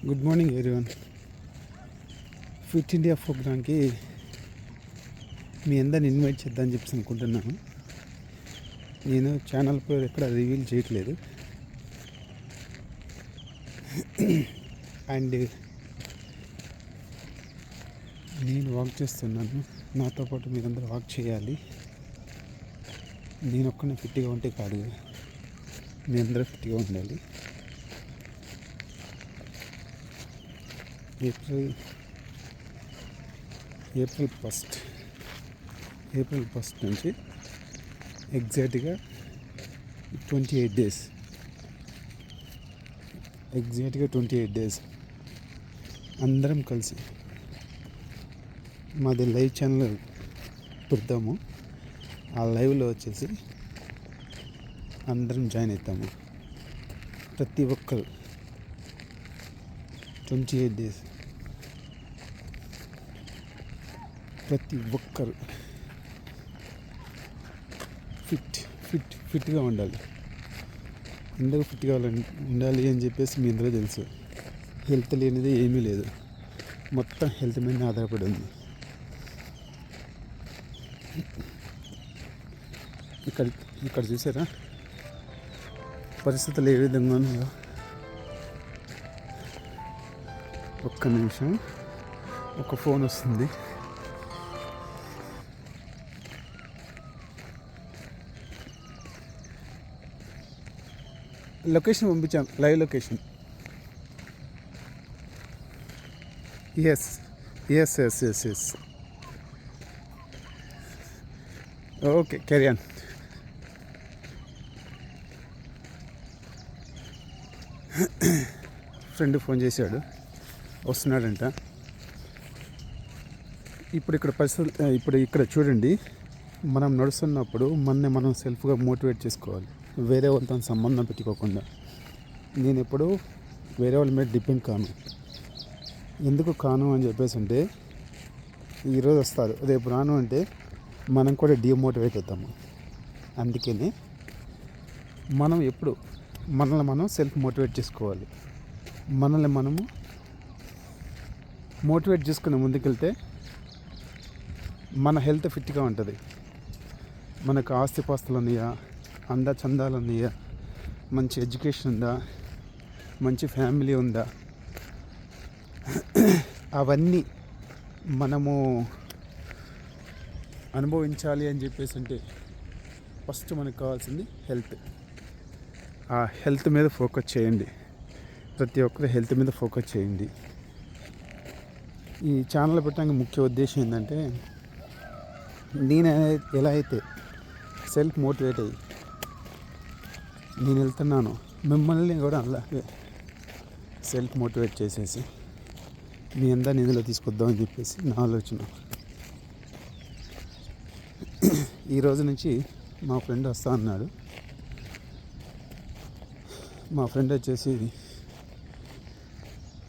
Good morning everyone. Fit India ప్రోగ్రామ్కి మీ అందరిని invite చేద్దామని చెప్పి అనుకుంటున్నాను. నేను ఛానల్ పేరు ఎక్కడ రివీల్ చేయట్లేదు. అండ్ నేను వాక్ చేస్తున్నాను, నాతో పాటు మీరందరూ వాక్ చేయాలి. నేను ఒక్కనే ఫిట్గా ఉంటే కాదు, మీ అందరూ ఫిట్గా ఉండాలి. ఏప్రిల్ ఫస్ట్ నుంచి ఎగ్జాక్ట్గా 28 డేస్ అందరం కలిసి మాది లైవ్ ఛానల్ పెడతాము. ఆ లైవ్లో వచ్చేసి అందరం జాయిన్ అవుతాము. ప్రతి ఒక్కరు 28 డేస్ ప్రతి ఒక్కరు ఫిట్గా ఉండాలి. ఎందుకు ఫిట్గా ఉండాలి అని చెప్పేసి మీ అందరూ తెలుసు. హెల్త్ లేనిది ఏమీ లేదు, మొత్తం హెల్త్ మీద ఆధారపడి ఉంది. ఇక్కడ చూసారా పరిస్థితులు ఏ విధంగా ఉన్నాయో. ఒక్క నిమిషం, ఒక ఫోన్ వస్తుంది. లొకేషన్ పంపించాం, live location. Yes okay, carry on. Friend phone చేశాడు, వస్తున్నాడంట. ఇప్పుడు ఇక్కడ చూడండి, మనం నడుస్తున్నప్పుడు మనం సెల్ఫ్గా మోటివేట్ చేసుకోవాలి, వేరే వాళ్ళతో సంబంధం పెట్టుకోకుండా. నేను ఎప్పుడూ వేరే వాళ్ళ మీద డిపెండ్ కాను. ఎందుకు కాను అని చెప్పేసి అంటే, ఈరోజు వస్తారు రేపు రాను అంటే మనం కూడా డిమోటివేట్ అవుతాము. అందుకని మనం ఎప్పుడు మనల్ని మనం సెల్ఫ్ మోటివేట్ చేసుకోవాలి. మనల్ని మనము మోటివేట్ చేసుకుని ముందుకెళ్తే మన హెల్త్ ఫిట్గా ఉంటుంది. మనకు ఆస్తిపాస్తులు ఉన్నాయా, చందాలు ఉన్నాయా, మంచి ఎడ్యుకేషన్ ఉందా, మంచి ఫ్యామిలీ ఉందా, అవన్నీ మనము అనుభవించాలి అని చెప్పేసి అంటే ఫస్ట్ మనకు కావాల్సింది హెల్త్. ఆ హెల్త్ మీద ఫోకస్ చేయండి. ప్రతి ఒక్కరు హెల్త్ మీద ఫోకస్ చేయండి. ఈ ఛానల్ పెట్టడానికి ముఖ్య ఉద్దేశం ఏంటంటే, నేను ఎలా అయితే సెల్ఫ్ మోటివేట్ అయ్యి నేను వెళ్తున్నాను, మిమ్మల్ని కూడా అలాగే సెల్ఫ్ మోటివేట్ చేసేసి మీ అందరిని ఇందులో తీసుకొద్దామని చెప్పేసి నా ఆలోచన. ఈరోజు నుంచి మా ఫ్రెండ్ వస్తా అన్నాడు. మా ఫ్రెండ్ వచ్చేసి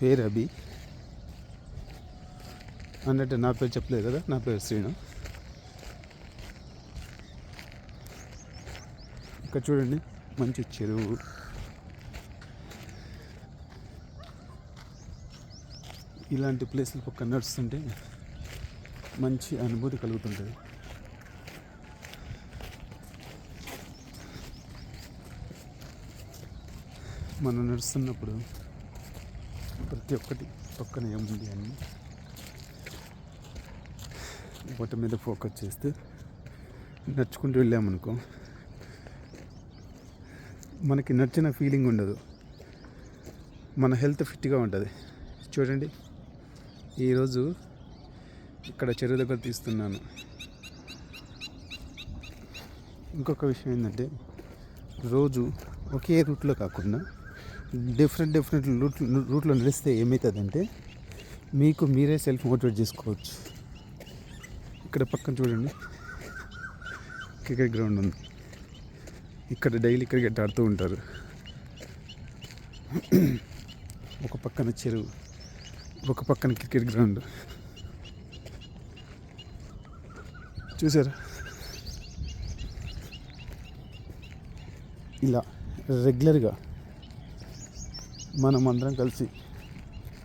పేరు అభి అన్నట్టు, నా పేరు చెప్పలేదు కదా, నా పేరు శ్రీను. ఇక్కడ చూడండి, మంచి చెరువు. ఇలాంటి ప్లేస్ల పక్కన నడుస్తుంటే మంచి అనుభూతి కలుగుతుంటుంది. మనం నడుస్తున్నప్పుడు ప్రతి ఒక్కటి పక్కన ఏముంది అని వాటి మీద ఫోకస్ చేస్తే నడుచుకుంటూ వెళ్ళామనుకో, మనకి నచ్చిన ఫీలింగ్ ఉండదు, మన హెల్త్ ఫిట్గా ఉంటుంది. చూడండి, ఈరోజు ఇక్కడ చెరువు దగ్గర తీస్తున్నాను. ఇంకొక విషయం ఏంటంటే, రోజు ఒకే రూట్లో కాకుండా డిఫరెంట్ రూట్లో నడిస్తే ఏమవుతుందంటే, మీకు మీరే సెల్ఫ్ మోటివేట్ చేసుకోవచ్చు. ఇక్కడ పక్కన చూడండి, క్రికెట్ గ్రౌండ్ ఉంది. ఇక్కడ డైలీ క్రికెట్ ఆడుతూ ఉంటారు. ఒక పక్కన చెరువు, ఒక పక్కన క్రికెట్ గ్రౌండ్. చూసారా, ఇలా రెగ్యులర్గా మనం అందరం కలిసి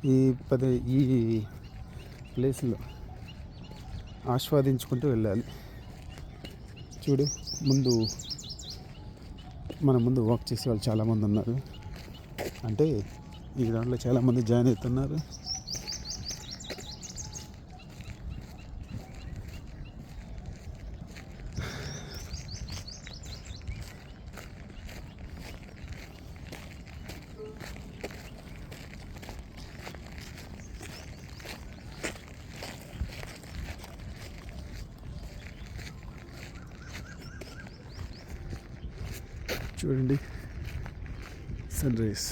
ఈ ఈ ప్లేస్లో ఆస్వాదించుకుంటూ వెళ్ళాలి. చూడు, మన ముందు వాక్ చేసే వాళ్ళు చాలామంది ఉన్నారు. అంటే ఈ గ్రౌండ్లో చాలామంది జాయిన్ అవుతున్నారు. చూడండి, సన్ రైజ్,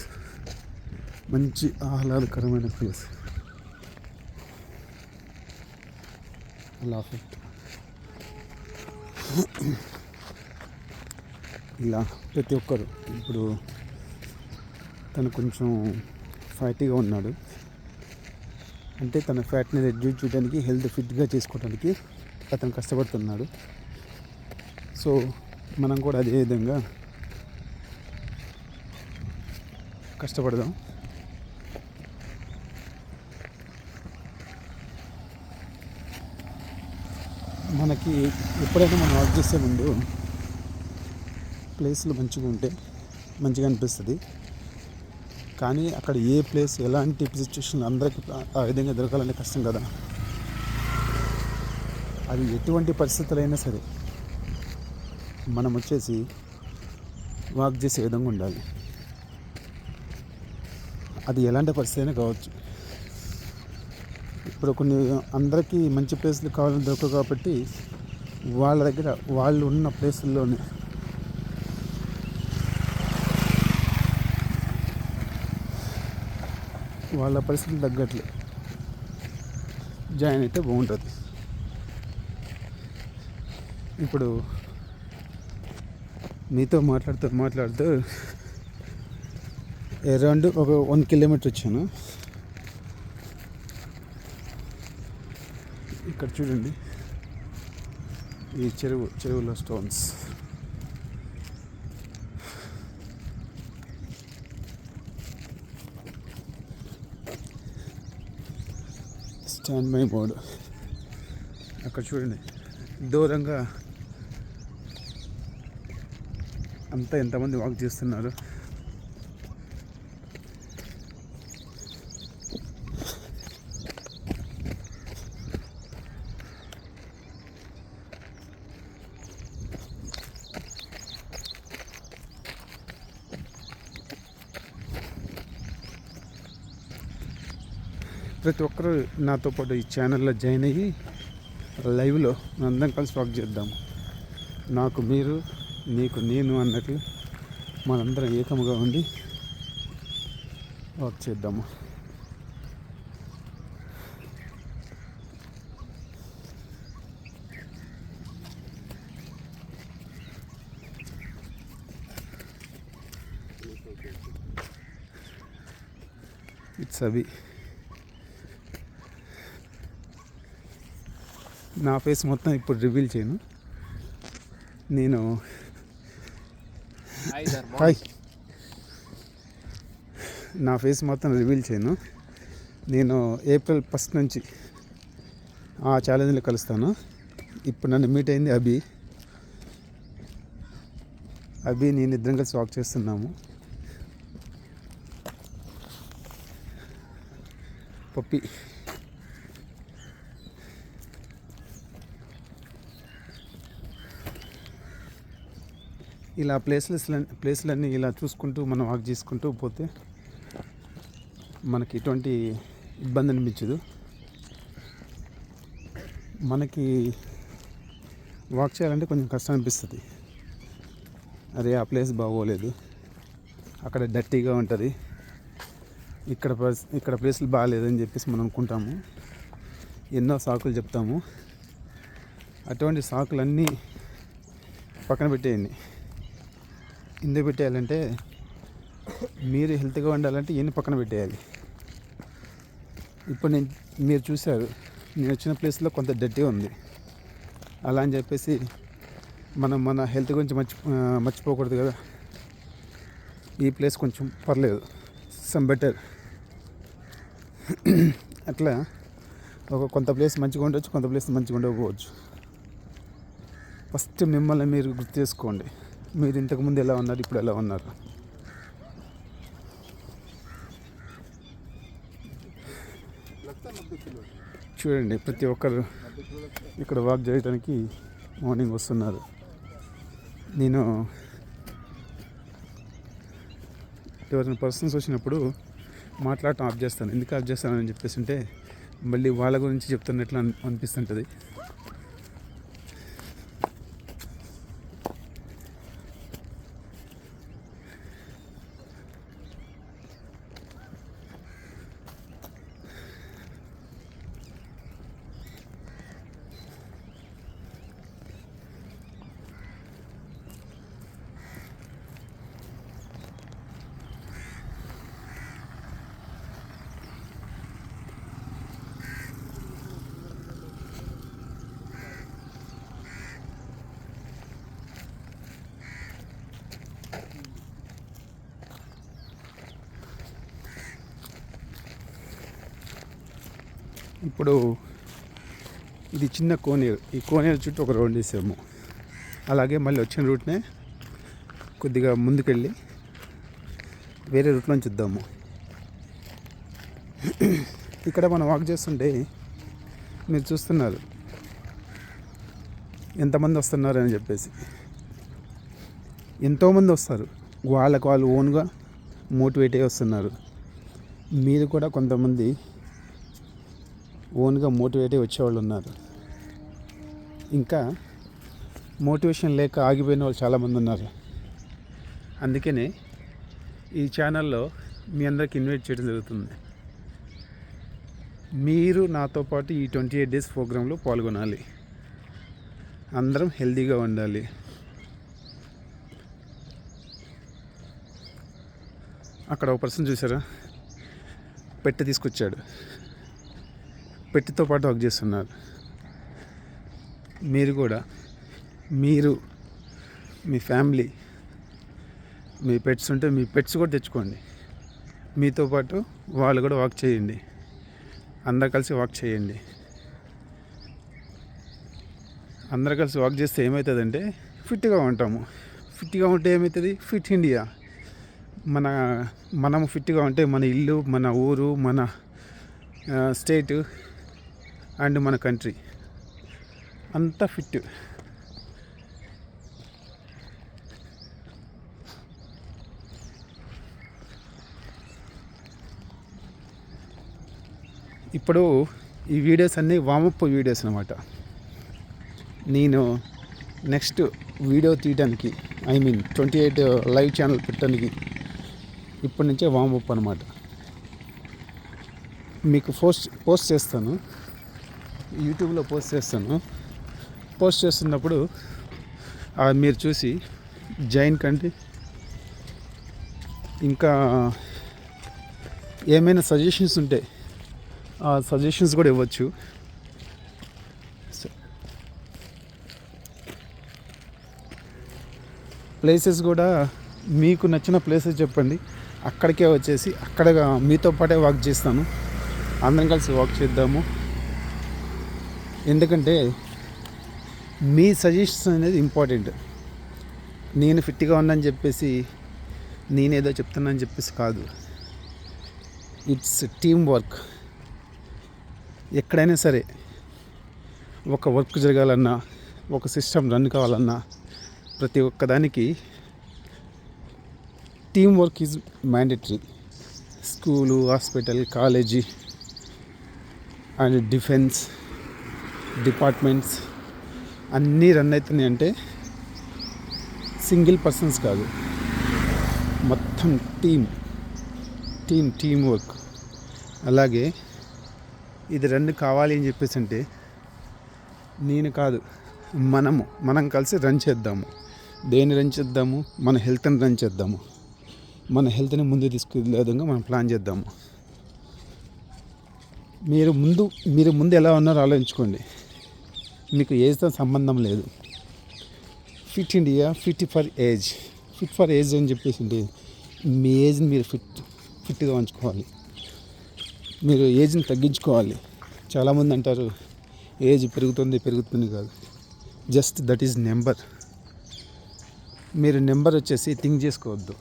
మంచి ఆహ్లాదకరమైన ప్లేస్. ఇలా ప్రతి ఒక్కరు ఇప్పుడు తను కొంచెం ఫ్యాటీగా ఉన్నాడు అంటే తన ఫ్యాట్ని రెడ్యూస్ చేయడానికి, హెల్త్ ఫిట్గా చేసుకోవడానికి అతను కష్టపడుతున్నాడు. సో మనం కూడా అదే విధంగా కష్టపడదాం. మనకి ఎప్పుడైనా మనం వర్క్ చేసే ముందు ప్లేస్లు మంచిగా ఉంటే మంచిగా అనిపిస్తుంది. కానీ అక్కడ ఏ ప్లేస్ ఎలాంటి సిచ్యువేషన్ అందరికీ ఆ విధంగా దొరకాలంటే కష్టం కదా. అది ఎటువంటి పరిస్థితులైనా సరే మనం వచ్చేసి వాక్ చేసే విధంగా ఉండాలి. అది ఎలాంటి పరిస్థితి అయినా కావచ్చు. ఇప్పుడు కొన్ని అందరికీ మంచి ప్లేస్లు కావాలని దొరకవు కాబట్టి వాళ్ళ దగ్గర వాళ్ళు ఉన్న ప్లేసుల్లోనే వాళ్ళ పరిస్థితులు తగ్గట్లు జాయిన్ అయితే బాగుంటుంది. ఇప్పుడు మీతో మాట్లాడుతూ అరౌండ్ ఒక 1 కిలోమీటర్ వచ్చాను. ఇక్కడ చూడండి, ఈ చెరువులో స్టోన్స్. Stand by mod. అక్కడ చూడండి, దూరంగా అంతా ఎంతమంది వాక్ చేస్తున్నారు. ప్రతి ఒక్కరూ నాతో పాటు ఈ ఛానల్లో జాయిన్ అయ్యి లైవ్లో అందరం కలిసి వాక్ చేద్దాము. నాకు మీరు, నీకు నేను అన్నట్లు మనందరం ఏకముగా ఉండి వాక్ చేద్దాము. ఇట్స్ అవి. నా ఫేస్ మొత్తం ఇప్పుడు రివీల్ చేయను. నేను నా ఫేస్ మొత్తం రివీల్ చేయను. నేను ఏప్రిల్ 1 నుంచి ఆ ఛాలెంజ్లో కలుస్తాను. ఇప్పుడు నన్ను మీట్ అయింది అభి, నేను ఇద్దరం కలిసి వాక్ చేస్తున్నాము. పప్పి ఇలా ప్లేస్లన్నీ ఇలా చూసుకుంటూ మనం వాక్ చేసుకుంటూ పోతే మనకి ఎటువంటి ఇబ్బంది అనిపించదు. మనకి వాక్ చేయాలంటే కొంచెం కష్టం అనిపిస్తుంది. అరే ఆ ప్లేస్ బాగోలేదు, అక్కడ డర్టీగా ఉంటుంది, ఇక్కడ ప్లేస్లు బాగాలేదని చెప్పేసి మనం అనుకుంటాము. ఎన్నో సాకులు చెప్తాము. అటువంటి సాకులన్నీ పక్కన పెట్టేయండి. ఎందుకు పెట్టేయాలంటే మీరు హెల్త్గా ఉండాలంటే ఇవన్నీ పక్కన పెట్టేయాలి. ఇప్పుడు మీరు చూశారు, నేను వచ్చిన ప్లేస్లో కొంత డర్టీ ఉంది. అలా అని చెప్పేసి మన హెల్త్ గురించి మర్చిపోకూడదు కదా. ఈ ప్లేస్ కొంచెం పర్లేదు, సమ్ బెటర్. అట్లా కొంత ప్లేస్ మంచిగా ఉండొచ్చు, కొంత ప్లేస్ మంచిగా ఉండకపోవచ్చు. ఫస్ట్ మిమ్మల్ని మీరు గుర్తు చేసుకోండి. మీరు ఇంతకుముందు ఎలా ఉన్నారు, ఇప్పుడు ఎలా ఉన్నారు. చూడండి, ప్రతి ఒక్కరు ఇక్కడ వాక్ చేయడానికి మార్నింగ్ వస్తున్నారు. నేను ఎవరైనా పర్సన్స్ వచ్చినప్పుడు మాట్లాడటం ఆఫ్ చేస్తాను. ఎందుకు ఆఫ్ చేస్తానని చెప్పేసి ఉంటే మళ్ళీ వాళ్ళ గురించి చెప్తున్నట్లు అనిపిస్తుంటుంది. ఇప్పుడు ఇది చిన్న కోనేరు. ఈ కోనేరు చుట్టూ ఒక రౌండ్ వేసాము. అలాగే మళ్ళీ వచ్చిన రూట్నే కొద్దిగా ముందుకెళ్ళి వేరే రూట్లో చూద్దాము. ఇక్కడ మనం వాక్ చేస్తుంటే మీరు చూస్తున్నారు ఎంతమంది వస్తున్నారు అని చెప్పేసి. ఎంతోమంది వస్తారు, వాళ్ళకు వాళ్ళు ఓన్గా మోటివేట్ అయ్యి వస్తున్నారు. మీరు కూడా కొంతమంది ఓన్గా మోటివేట్ అయ్యి వచ్చేవాళ్ళు ఉన్నారు. ఇంకా మోటివేషన్ లేక ఆగిపోయిన వాళ్ళు చాలామంది ఉన్నారు. అందుకనే ఈ ఛానల్లో మీ అందరికి ఇన్వైట్ చేయడం జరుగుతుంది. మీరు నాతో పాటు ఈ 28 days ప్రోగ్రాంలో పాల్గొనాలి. అందరం హెల్తీగా ఉండాలి. అక్కడ ఒక పర్సన్ చూసారా, పెట్టె తీసుకొచ్చాడు. పెట్టెతో పాటు వర్క్ చేస్తున్నారు. మీరు కూడా మీ ఫ్యామిలీ, మీ పెట్స్ ఉంటే మీ పెట్స్ కూడా తెచ్చుకోండి. మీతో పాటు వాళ్ళు కూడా వాక్ చేయండి. అందరు కలిసి వాక్ చేయండి. అందరు కలిసి వాక్ చేస్తే ఏమవుతుందంటే ఫిట్గా ఉంటాము. ఫిట్గా ఉంటే ఏమవుతుంది, ఫిట్ ఇండియా. మనము ఫిట్గా ఉంటే మన ఇల్లు, మన ఊరు, మన స్టేటు అండ్ మన కంట్రీ అంతా ఫిట్. ఇప్పుడు ఈ వీడియోస్ అన్నీ వామప్ వీడియోస్ అన్నమాట. నేను నెక్స్ట్ వీడియో తీయడానికి 28 లైవ్ ఛానల్ పెట్టడానికి ఇప్పటి నుంచే వామప్ అనమాట. మీకు పోస్ట్ చేస్తాను, యూట్యూబ్లో పోస్ట్ చేస్తాను. పోస్ట్ చేస్తున్నప్పుడు మీరు చూసి జాయిన్ కండి. ఇంకా ఏమైనా సజెషన్స్ ఉంటే ఆ సజెషన్స్ కూడా ఇవ్వచ్చు. ప్లేసెస్ కూడా మీకు నచ్చిన ప్లేసెస్ చెప్పండి. అక్కడికే వచ్చేసి అక్కడ మీతో పాటే వాక్ చేస్తాను. అందరం కలిసి వాక్ చేద్దాము. ఎందుకంటే మీ సజెషన్స్ అనేది ఇంపార్టెంట్. నేను ఫిట్గా ఉన్నానని చెప్పేసి నేనేదో చెప్తున్నానని చెప్పేసి కాదు. It's team work. ఎక్కడైనా సరే ఒక వర్క్ జరగాలన్నా, ఒక సిస్టమ్ రన్ కావాలన్నా ప్రతి ఒక్కదానికి team work is mandatory. School, hospital, college and defence departments అన్నీ రన్ అవుతున్నాయి అంటే సింగిల్ పర్సన్స్ కాదు, మొత్తం టీమ్ వర్క్. అలాగే ఇది రన్ కావాలి అని చెప్పేసి అంటే నేను కాదు, మనం కలిసి రన్ చేద్దాము. దేన్ని రన్ చేద్దాము? మన హెల్త్ని రన్ చేద్దాము. మన హెల్త్ని ముందు తీసుకెళ్ళే విధంగా మనం ప్లాన్ చేద్దాము. మీరు ముందు ఎలా ఉన్నారో ఆలోచించుకోండి. మీకు ఏజ్తో సంబంధం లేదు. Fit India, fit for age అని చెప్పేసి మీ ఏజ్ని మీరు ఫిట్గా ఉంచుకోవాలి. మీరు ఏజ్ని తగ్గించుకోవాలి. చాలామంది అంటారు ఏజ్ పెరుగుతుంది కాదు, జస్ట్ దట్ ఈజ్ నెంబర్. మీరు నెంబర్ వచ్చేసి థింక్ చేసుకోవద్దు.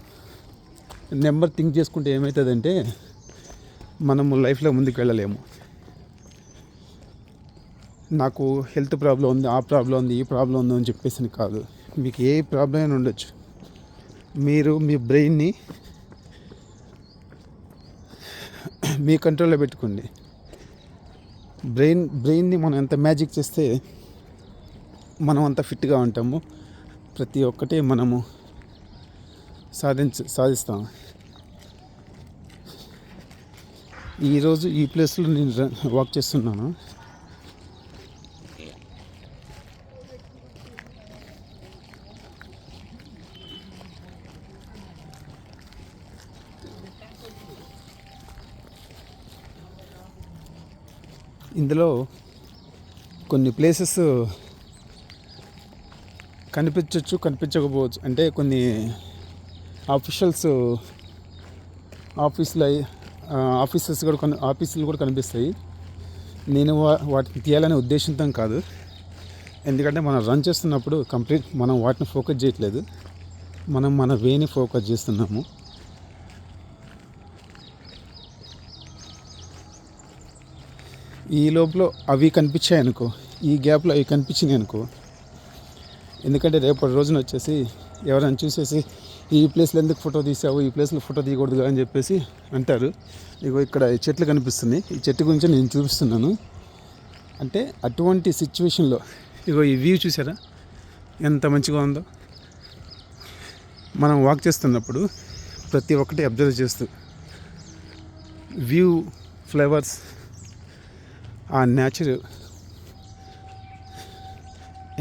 నెంబర్ థింక్ చేసుకుంటే ఏమవుతుందంటే మనము లైఫ్లో ముందుకు వెళ్ళలేము. నాకు హెల్త్ ప్రాబ్లం ఉంది, ఆ ప్రాబ్లం ఉంది, ఈ ప్రాబ్లం ఉంది అని చెప్పేసి కాదు. మీకు ఏ ప్రాబ్లం అయినా ఉండొచ్చు. మీరు మీ బ్రెయిన్ని మీ కంట్రోల్లో పెట్టుకోండి. బ్రెయిన్ని మనం ఎంత మ్యాజిక్ చేస్తే మనం అంత ఫిట్గా ఉంటాము. ప్రతి ఒక్కటి మనము సాధిస్తాం. ఈరోజు ఈ ప్లేస్లో నేను వాక్ చేస్తున్నాను. ఇందులో కొన్ని ప్లేసెస్ కనిపించవచ్చు, కనిపించకపోవచ్చు. అంటే కొన్ని ఆఫీసులు కూడా కనిపిస్తాయి. నేను వాటిని తీయాలనే ఉద్దేశంతో కాదు. ఎందుకంటే మనం రన్ చేస్తున్నప్పుడు మనం వాటిని ఫోకస్ చేయట్లేదు, మనం మన వేని ఫోకస్ చేస్తున్నాము. ఈ లోపల అవి కనిపించాయి అనుకో, ఈ గ్యాప్లో అవి కనిపించినాయి అనుకో. ఎందుకంటే రేపటి రోజున వచ్చేసి ఎవరైనా చూసేసి ఈ ప్లేస్లో ఎందుకు ఫోటో తీసావు, ఈ ప్లేస్లో ఫోటో తీయకూడదు అని చెప్పేసి అంటారు. ఇగో ఇక్కడ చెట్లు కనిపిస్తున్నాయి, ఈ చెట్టు గురించి నేను చూపిస్తున్నాను. అంటే అటువంటి సిచ్యువేషన్లో ఇగో ఈ వ్యూ చూసారా ఎంత మంచిగా ఉందో. మనం వాక్ చేస్తున్నప్పుడు ప్రతి ఒక్కటి అబ్జర్వ్ చేస్తూ వ్యూ, ఫ్లవర్స్, ఆ నేచర్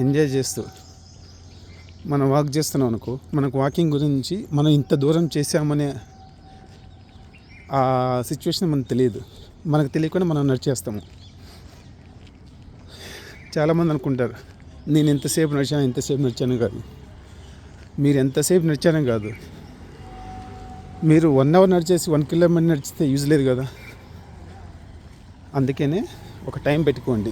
ఎంజాయ్ చేస్తూ మనం వాక్ చేస్తున్నాం అనుకో, మనకు వాకింగ్ గురించి మనం ఇంత దూరం చేసామనే ఆ సిచ్యువేషన్ మనకు తెలియదు. మనకు తెలియకుండా మనం నడిచేస్తాము. చాలామంది అనుకుంటారు నేను ఎంతసేపు నడిచాను కాదు. మీరు ఎంతసేపు నడిచాను కాదు, మీరు 1 hour నడిచేసి 1 kilometer నడిచితే యూజ్ లేదు కదా. అందుకనే ఒక టైం పెట్టుకోండి.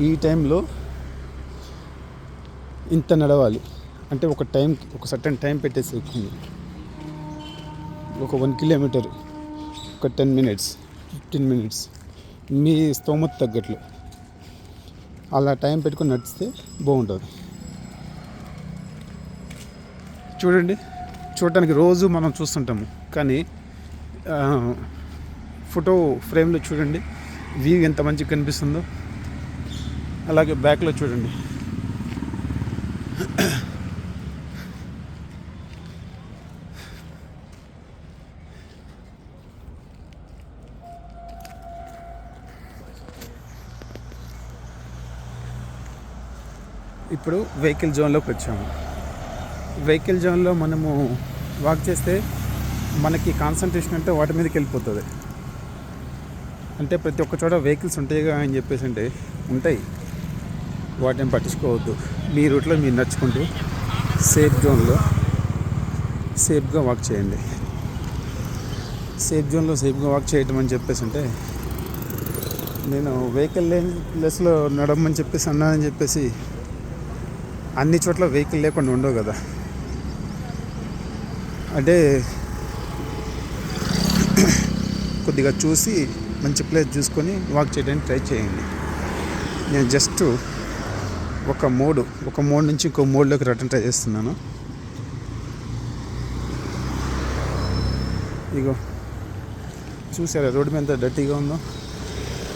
ఈ టైంలో ఇంత నడవాలి అంటే ఒక సర్టన్ టైం పెట్టేసి ఒక 1 kilometer ఒక 10 minutes 15 minutes మీ స్తోమత తగ్గట్లు అలా టైం పెట్టుకొని నడిస్తే బాగుంటుంది. చూడటానికి రోజు మనం చూస్తుంటాము, కానీ ఫోటో ఫ్రేమ్లో చూడండి వ్యూ ఎంత మంచిగా కనిపిస్తుందో. అలాగే బ్యాక్లో చూడండి. ఇప్పుడు వెహికల్ జోన్లోకి వచ్చాము. వెహికల్ జోన్లో మనము వాక్ చేస్తే మనకి కాన్సన్ట్రేషన్ అంటే వాటి మీదకి వెళ్ళిపోతుంది. అంటే ప్రతి ఒక్క చోట వెహికల్స్ ఉంటాయిగా అని చెప్పేసి అంటే ఉంటాయి, వాటిని పట్టించుకోవద్దు. మీ రూట్లో మీరు నడుచుకుంటూ సేఫ్ జోన్లో సేఫ్గా వాక్ చేయండి. సేఫ్ జోన్లో సేఫ్గా వాక్ చేయటం అని చెప్పేసి అంటే నేను వెహికల్ లేని ప్లేస్లో నడవమని చెప్పేసి అన్నానని చెప్పేసి అన్ని చోట్ల వెహికల్ లేకుండా ఉండవు కదా. అంటే కొద్దిగా చూసి మంచి ప్లేస్ చూసుకొని వాక్ చేయడానికి ట్రై చేయండి. నేను జస్ట్ ఒక మోడ్ నుంచి ఇంకో మోడ్లోకి రావడం ట్రై చేస్తున్నాను. ఇగో చూసారా రోడ్డు మీద ఎంత డర్టీగా ఉందో.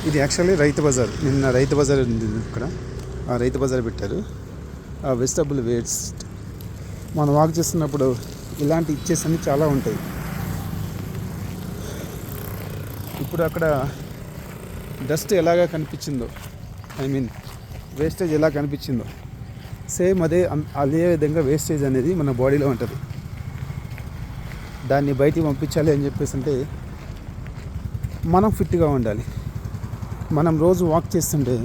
ఇది యాక్చువల్లీ రైతు బజార్. నిన్న రైతు బజార్ ఉంది ఇక్కడ, ఆ రైతు బజార్ పెట్టారు. ఆ వెజిటబుల్ వేస్ట్ మనం వాక్ చేస్తున్నప్పుడు ఇలాంటి ఇచ్చేస్ అన్నీ చాలా ఉంటాయి. ఇప్పుడు అక్కడ డస్ట్ ఎలాగా కనిపించిందో, వేస్టేజ్ ఎలా కనిపించిందో సేమ్ అదే విధంగా వేస్టేజ్ అనేది మన బాడీలో ఉంటుంది. దాన్ని బయటికి పంపించాలి అని చెప్పేసి అంటే మనం ఫిట్గా ఉండాలి. మనం రోజు వాక్ చేస్తుంటే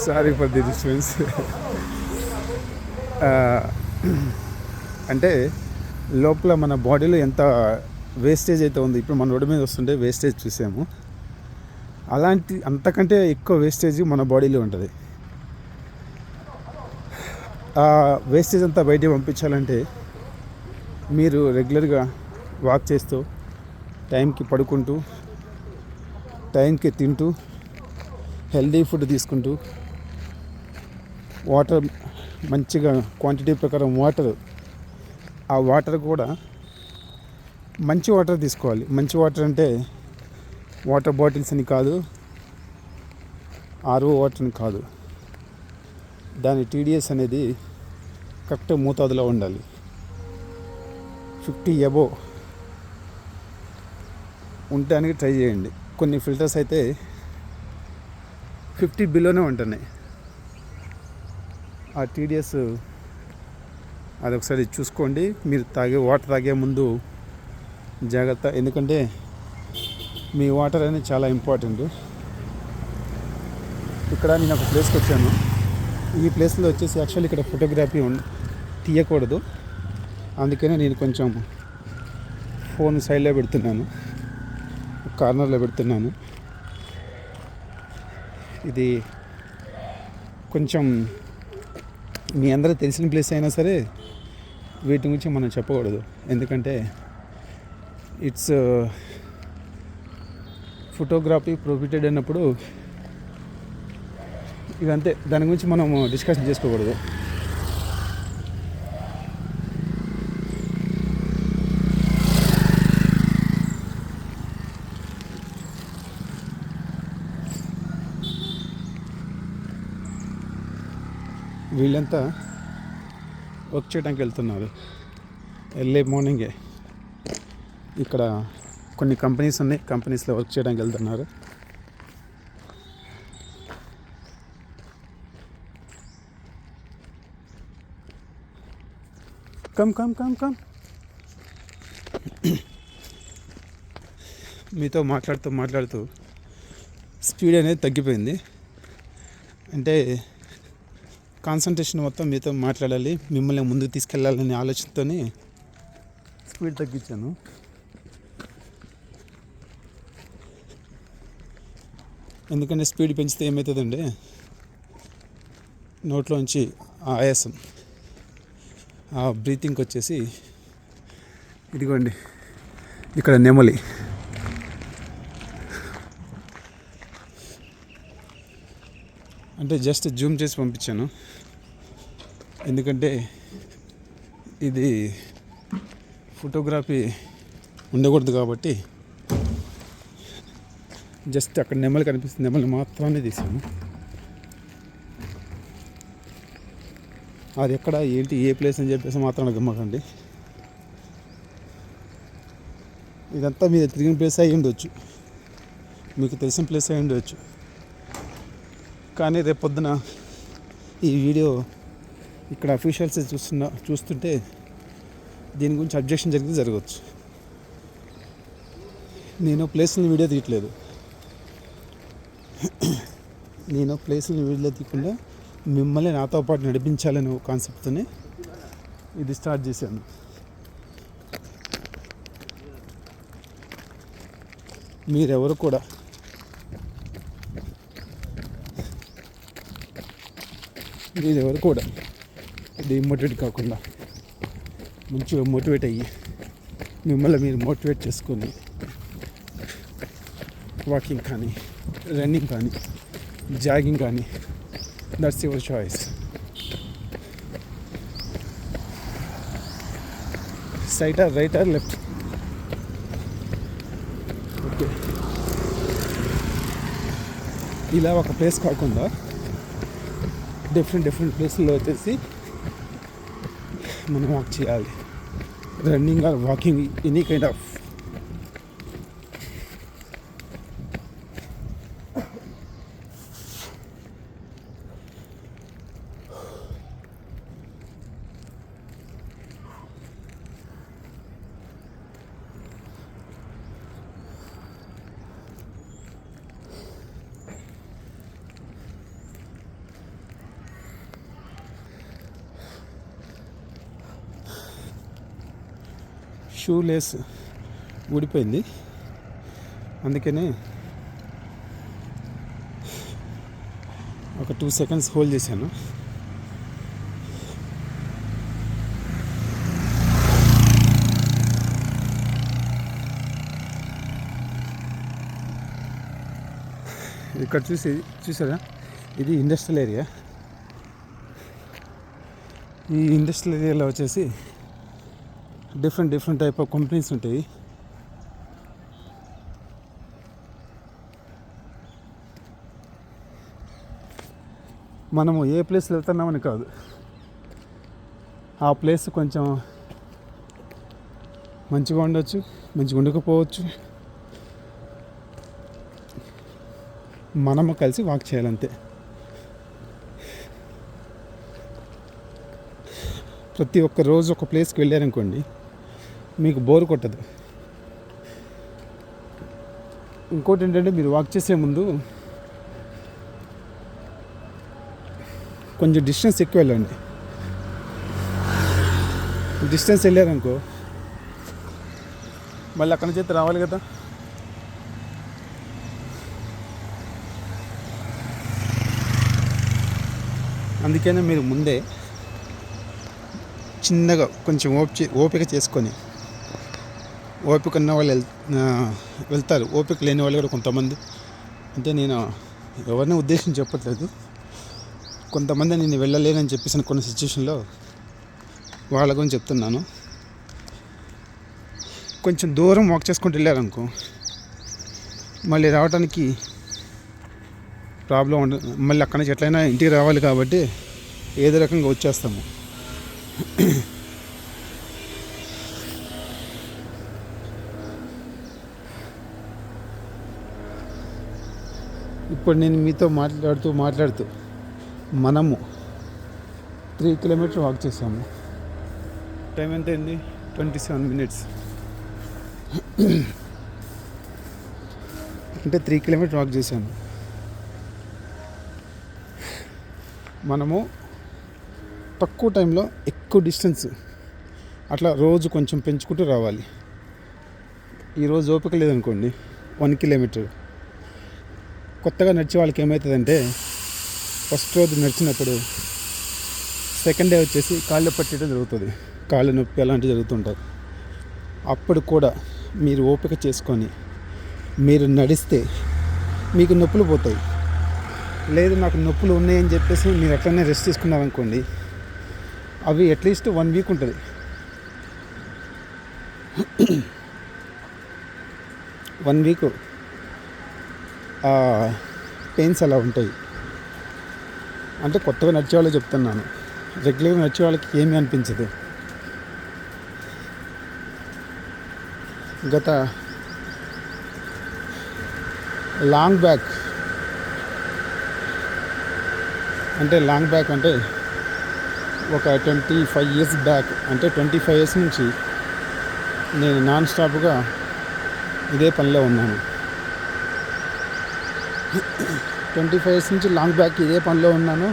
సారీ ఫర్ ది డిస్టర్బెన్స్. అంటే లోపల మన బాడీలో ఎంత వేస్టేజ్ అయితే ఉంది, ఇప్పుడు మన రోడ్డు మీద వస్తుంటే వేస్టేజ్ చూసాము, అలాంటి అంతకంటే ఎక్కువ వేస్టేజ్ మన బాడీలో ఉంటుంది. ఆ వేస్టేజ్ అంతా బయటికి పంపించాలంటే మీరు రెగ్యులర్గా వాక్ చేస్తూ, టైంకి పడుకుంటూ, టైంకి తింటూ, హెల్దీ ఫుడ్ తీసుకుంటూ, వాటర్ మంచిగా క్వాంటిటీ ప్రకారం ఆ వాటర్ కూడా మంచి వాటర్ తీసుకోవాలి. మంచి వాటర్ అంటే వాటర్ బాటిల్స్ అని కాదు, ఆర్ఓ వాటర్ అని కాదు. దాని టీడీఎస్ అనేది కరెక్ట్ మోతాదులో ఉండాలి. 50 అబోవ్ ఉండడానికి ట్రై చేయండి. కొన్ని ఫిల్టర్స్ అయితే 50 బిలోనే ఉంటున్నాయి. ఆ టీడీఎస్ అదొకసారి చూసుకోండి. మీరు వాటర్ తాగే ముందు జాగ్రత్త, ఎందుకంటే మీ వాటర్ అనేది చాలా ఇంపార్టెంట్. ఇక్కడ నేను ఒక ప్లేస్కి వచ్చాను. ఈ ప్లేస్లో వచ్చేసి యాక్చువల్లీ ఇక్కడ ఫోటోగ్రఫీ తీయకూడదు, అందుకనే నేను కొంచెం ఫోన్ సైడ్లో పెడుతున్నాను, కార్నర్లో పెడుతున్నాను. ఇది కొంచెం మీ అందరూ తెలిసిన ప్లేస్ అయినా సరే వీటి గురించి మనం చెప్పకూడదు, ఎందుకంటే ఇట్స్ ఫోటోగ్రఫీ ప్రొహిబిటెడ్ అన్నప్పుడు ఇదంతే, దాని గురించి మనం డిస్కషన్ చేసుకోకూడదు. వీళ్ళంతా వర్క్ చేయడానికి వెళ్తున్నారు ఎర్లీ మార్నింగే. ఇక్కడ కొన్ని కంపెనీస్ ఉన్నాయి, కంపెనీస్లో వర్క్ చేయడానికి వెళ్తున్నారు. కమ్ కమ్ కమ్ కమ్ మీతో మాట్లాడుతూ స్పీడ్ అనేది తగ్గిపోయింది. అంటే కాన్సన్ట్రేషన్ మొత్తం మీతో మాట్లాడాలి, మిమ్మల్ని ముందుకు తీసుకెళ్ళాలనే ఆలోచనతోనే స్పీడ్ తగ్గించాను. ఎందుకంటే స్పీడ్ పెంచితే ఏమవుతుందంటే నోట్లోంచి ఆ ఆయాసం, ఆ బ్రీతింగ్కి వచ్చేసి, ఇదిగోండి ఇక్కడ నెమలి, అంటే జస్ట్ జూమ్ చేసి పంపించాను, ఎందుకంటే ఇది ఫోటోగ్రఫీ ఉండకూడదు కాబట్టి జస్ట్ అక్కడ నెమలి కనిపిస్తుంది, నెమలి మాత్రమే తీసాను. అది ఎక్కడ ఏంటి ఏ ప్లేస్ అని చెప్పేసి మాత్రం గమ్మకండి. ఇదంతా మీరు తిరిగిన ప్లేస్ అయి ఉండవచ్చు, మీకు తెలిసిన ప్లేస్ అయి ఉండవచ్చు, కానీ రేపు పొద్దున ఈ వీడియో ఇక్కడ అఫీషియల్స్ చూస్తుంటే దీని గురించి అబ్జెక్షన్ జరగవచ్చు. నేను ప్లేస్ని వీడియో తీయట్లేదు, నేను ప్లేస్ని వీడియో తీయకుండా మిమ్మల్ని నాతో పాటు నడిపించాలనే కాన్సెప్ట్తోనే ఇది స్టార్ట్ చేశాను. మీరెవరు కూడా డిమోటివేట్ కాకుండా మంచిగా మోటివేట్ అయ్యి మిమ్మల్ని మీరు మోటివేట్ చేసుకొని వాకింగ్ కానీ, రన్నింగ్ కానీ, జాగింగ్ కానీ, that's your choice. Side or right or left, okay. ఇలా ఒక ప్లేస్ కాకుండా డిఫరెంట్ ప్లేస్లో వచ్చేసి మనం వాక్ చేయాలి. Running or walking, any kind of. Shoe lace ఊడిపోయింది, అందుకనే ఒక 2 seconds హోల్డ్ చేశాను. ఇక్కడ చూసారా, ఇది ఇండస్ట్రియల్ ఏరియా. ఈ ఇండస్ట్రియల్ ఏరియాలో వచ్చేసి డిఫరెంట్ టైప్ ఆఫ్ కంపెనీస్ ఉంటాయి. మనము ఏ ప్లేస్లో వెళ్తున్నామని కాదు, ఆ ప్లేస్ కొంచెం మంచిగా ఉండొచ్చు, మంచిగా ఉండకపోవచ్చు, మనము కలిసి వాక్ చేయాలంతే. ప్రతి ఒక్క రోజు ఒక ప్లేస్కి వెళ్ళారనుకోండి, మీకు బోర్ కొట్టదు. ఇంకోటి ఏంటంటే, మీరు వాక్ చేసే ముందు కొంచెం డిస్టెన్స్ ఎక్కువ వెళ్ళండి. డిస్టెన్స్ వెళ్ళారనుకో మళ్ళీ అక్కడి నుంచి రావాలి కదా. అందుకనే మీరు ముందే చిన్నగా కొంచెం ఓపిక చేసుకొని, ఓపిక ఉన్న వాళ్ళు వెళ్తారు, ఓపిక లేని వాళ్ళు కూడా కొంతమంది, అంటే నేను ఎవరిని ఉద్దేశించి చెప్పట్లేదు, కొంతమంది నేను వెళ్ళలేనని చెప్పేసిన కొన్ని సిచ్యువేషన్లో వాళ్ళ గురించి చెప్తున్నాను. కొంచెం దూరం వాక్ చేసుకుంటూ వెళ్ళారనుకో మళ్ళీ రావడానికి ప్రాబ్లం ఉండదు. మళ్ళీ అక్కడి నుంచి ఎట్లయినా ఇంటికి రావాలి కాబట్టి ఏదో రకంగా వచ్చేస్తాము. ఇప్పుడు నేను మీతో మాట్లాడుతూ మనము 3 kilometers వాక్ చేసాము. టైం ఎంత అయింది? 27 minutes. అంటే 3 kilometers వాక్ చేశాను. మనము తక్కువ టైంలో ఎక్కువ డిస్టెన్స్ అట్లా రోజు కొంచెం పెంచుకుంటూ రావాలి. ఈరోజు ఓపిక లేదనుకోండి, 1 kilometer. కొత్తగా నడిచే వాళ్ళకి ఏమవుతుందంటే, ఫస్ట్ రోజు నడిచినప్పుడు సెకండ్ డే వచ్చేసి కాళ్ళు పట్టడం జరుగుతుంది, కాళ్ళు నొప్పి అలాంటివి జరుగుతుంటాయి. అప్పుడు కూడా మీరు ఓపిక చేసుకొని మీరు నడిస్తే మీకు నొప్పులు పోతాయి. లేదు నాకు నొప్పులు ఉన్నాయని చెప్పేసి మీరు అట్లనే రెస్ట్ తీసుకున్నారనుకోండి, అవి అట్లీస్ట్ 1 week ఉంటుంది. 1 week పెయిన్స్ అలా ఉంటాయి. అంటే కొత్తగా నడిచే వాళ్ళు చెప్తున్నాను, రెగ్యులర్గా నడిచే వాళ్ళకి ఏమీ అనిపించదు. గత లాంగ్ బ్యాక్ అంటే ఒక 25 years బ్యాక్, అంటే 25 years నుంచి నేను నాన్ స్టాప్గా ఇదే పనిలో ఉన్నాను. 25 years నుంచి లాంగ్ బ్యాక్ ఇదే పనిలో ఉన్నాను.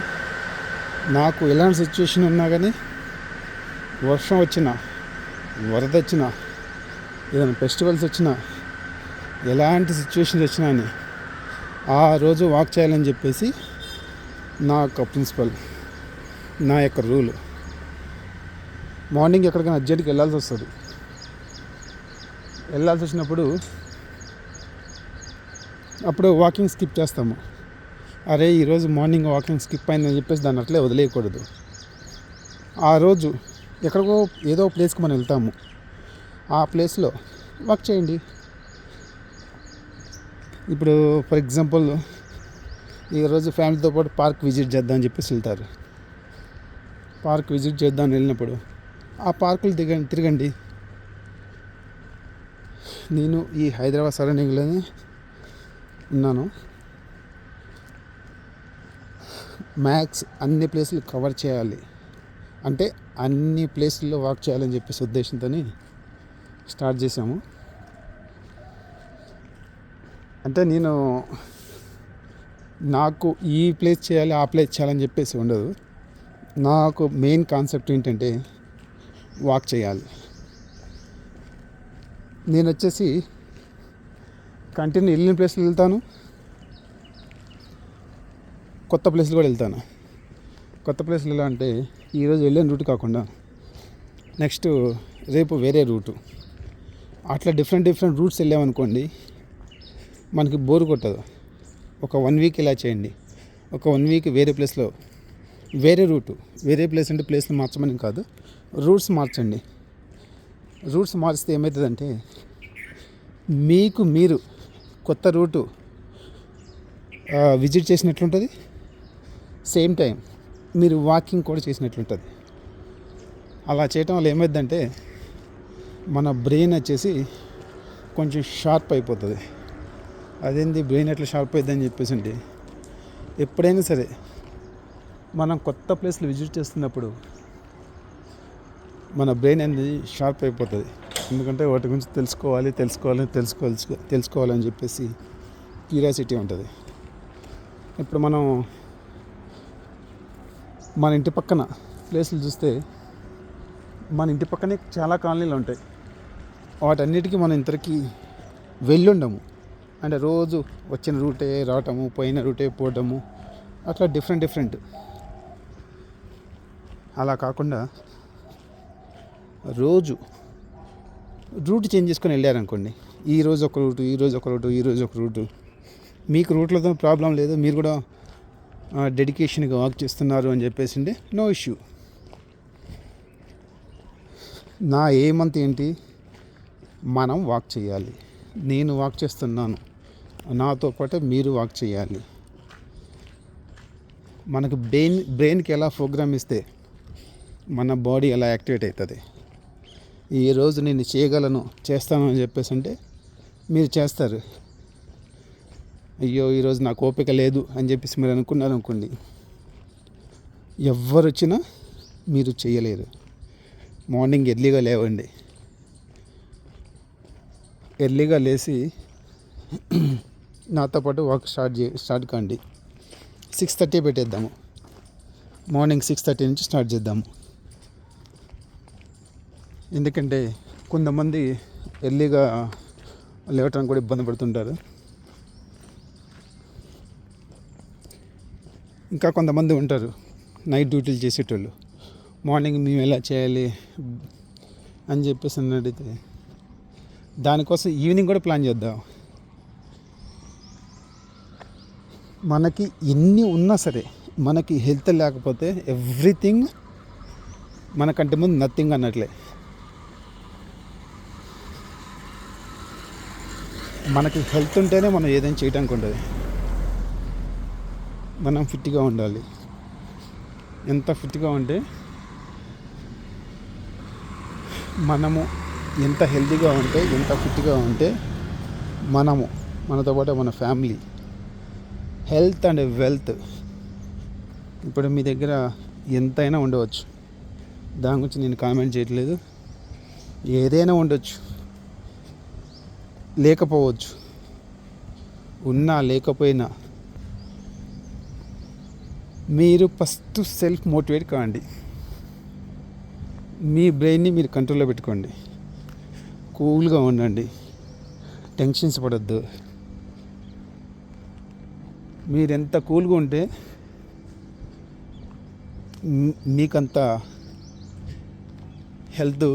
నాకు ఎలాంటి సిచ్యువేషన్ ఉన్నా కానీ, వర్షం వచ్చినా, వరద వచ్చినా, ఏదైనా ఫెస్టివల్స్ వచ్చినా, ఎలాంటి సిచ్యువేషన్స్ వచ్చినా అని ఆ రోజు వాక్ చేయాలని చెప్పేసి నా యొక్క ప్రిన్సిపల్, నా యొక్క రూల్. మార్నింగ్ ఎక్కడికైనా అర్జెంట్కి వెళ్ళాల్సి వచ్చినప్పుడు అప్పుడు వాకింగ్ స్కిప్ చేస్తాము. అరే ఈరోజు మార్నింగ్ వాకింగ్ స్కిప్ అయిందని చెప్పేసి దాన్ని అట్లే వదిలేయకూడదు. ఆ రోజు ఎక్కడికో ఏదో ప్లేస్కి మనం వెళ్తాము, ఆ ప్లేస్లో వాక్ చేయండి. ఇప్పుడు ఫర్ ఎగ్జాంపుల్ ఈరోజు ఫ్యామిలీతో పాటు పార్క్ విజిట్ చేద్దామని చెప్పేసి వెళ్తారు. పార్క్ విజిట్ చేద్దామని వెళ్ళినప్పుడు ఆ పార్కులు తిరగండి. నేను ఈ హైదరాబాద్ సరౌండింగ్లోనే ఉన్నాను. మ్యాక్స్ అన్ని ప్లేసులు కవర్ చేయాలి, అంటే అన్ని ప్లేసుల్లో వాక్ చేయాలని చెప్పేసి ఉద్దేశంతో స్టార్ట్ చేసాము. అంటే నాకు ఈ ప్లేస్ చేయాలి, ఆ ప్లేస్ చేయాలని చెప్పేసి ఉండదు. నాకు మెయిన్ కాన్సెప్ట్ ఏంటంటే వాక్ చేయాలి. నేను వచ్చేసి కంటిన్యూ వెళ్ళిన ప్లేస్లు వెళ్తాను, కొత్త ప్లేస్లు కూడా వెళ్తాను. కొత్త ప్లేస్లు ఎలా అంటే ఈరోజు వెళ్ళిన రూట్ కాకుండా నెక్స్ట్ రేపు వేరే రూటు, అట్లా డిఫరెంట్ రూట్స్ వెళ్ళామనుకోండి మనకి బోర్ కొట్టదు. ఒక 1 వీక్ ఇలా చేయండి. ఒక 1 వీక్ వేరే ప్లేస్లో వేరే రూటు, వేరే ప్లేస్ అంటే ప్లేస్లు మార్చమని కాదు, రూట్స్ మార్చండి. రూట్స్ మార్చితే ఏమవుతుందంటే మీకు మీరు కొత్త రూటు విజిట్ చేసినట్లుంటుంది, సేమ్ టైం మీరు వాకింగ్ కూడా చేసినట్లుంటుంది. అలా చేయటం వల్ల ఏమైందంటే మన బ్రెయిన్ వచ్చేసి కొంచెం షార్ప్ అయిపోతుంది. అదేంది బ్రెయిన్ ఎట్లా షార్ప్ అవుతుందని చెప్పేసి అంటే ఎప్పుడైనా సరే మనం కొత్త ప్లేస్లు విజిట్ చేస్తున్నప్పుడు మన బ్రెయిన్ అనేది షార్ప్ అయిపోతుంది. ఎందుకంటే వాటి గురించి తెలుసుకోవాలని చెప్పేసి క్యూరియాసిటీ ఉంటుంది. ఇప్పుడు మనం మన ఇంటి పక్కన ప్లేసులు చూస్తే మన ఇంటి పక్కనే చాలా కాలనీలు ఉంటాయి. వాటన్నిటికీ మనం ఇంతకీ వెళ్ళుండము. అంటే రోజు వచ్చిన రూటే రావటము, పోయిన రూటే పోవటము, అట్లా డిఫరెంట్. అలా కాకుండా రోజు రూట్ చేంజ్ చేసుకొని వెళ్ళారనుకోండి, ఈరోజు ఒక రూటు, మీకు రూట్లతో ప్రాబ్లం లేదు, మీరు కూడా డెడికేషన్గా వాక్ చేస్తున్నారు అని చెప్పేసి నో ఇష్యూ. నా ఏమంత ఏంటి, మనం వాక్ చేయాలి. నేను వాక్ చేస్తున్నాను, నాతో పాటు మీరు వాక్ చేయాలి. మనకు బ్రెయిన్కి ఎలా ప్రోగ్రామ్ ఇస్తే మన బాడీ ఎలా యాక్టివేట్ అవుతుంది. ఈరోజు నేను చేస్తాను అని చెప్పేసి అంటే మీరు చేస్తారు. అయ్యో ఈరోజు నాకు ఓపిక లేదు అని చెప్పేసి మీరు అనుకోండి, ఎవరు వచ్చినా మీరు చేయలేరు. మార్నింగ్ ఎర్లీగా లేవండి, ఎర్లీగా లేచి నాతో పాటు వాక్ స్టార్ట్ కాండి. 6:30 పెట్టేద్దాము, మార్నింగ్ 6:30 నుంచి స్టార్ట్ చేద్దాము. ఎందుకంటే కొంతమంది ఎర్లీగా లేవటానికి కూడా ఇబ్బంది పడుతుంటారు. ఇంకా కొంతమంది ఉంటారు నైట్ డ్యూటీలు చేసేటోళ్ళు, మార్నింగ్ మేము ఎలా చేయాలి అని చెప్పేసి అడిగితే దానికోసం ఈవినింగ్ కూడా ప్లాన్ చేద్దాం. మనకి ఎన్ని ఉన్నా సరే మనకి హెల్త్ లేకపోతే ఎవ్రీథింగ్ మనకంటే ముందు నథింగ్ అన్నట్లే. మనకి హెల్త్ ఉంటేనే మనం ఏదైనా చేయడానికి ఉంటుంది. మనం ఫిట్గా ఉండాలి. ఎంత ఫిట్గా ఉంటే మనము ఎంత హెల్తీగా ఉంటే, ఎంత ఫిట్గా ఉంటే మనతో పాటు మన ఫ్యామిలీ హెల్త్ అండ్ వెల్త్. ఇప్పుడు మీ దగ్గర ఎంతైనా ఉండవచ్చు, దాని గురించి నేను కామెంట్ చేయట్లేదు. ఏదైనా ఉండొచ్చు, లేకపోవచ్చు, ఉన్నా లేకపోయినా మీరు ఫస్ట్ సెల్ఫ్ మోటివేట్ కాండి. మీ బ్రెయిన్ని మీరు కంట్రోల్లో పెట్టుకోండి. కూల్గా ఉండండి, టెన్షన్స్ పడద్దు. మీరు ఎంత కూల్గా ఉంటే మీకంత హెల్త్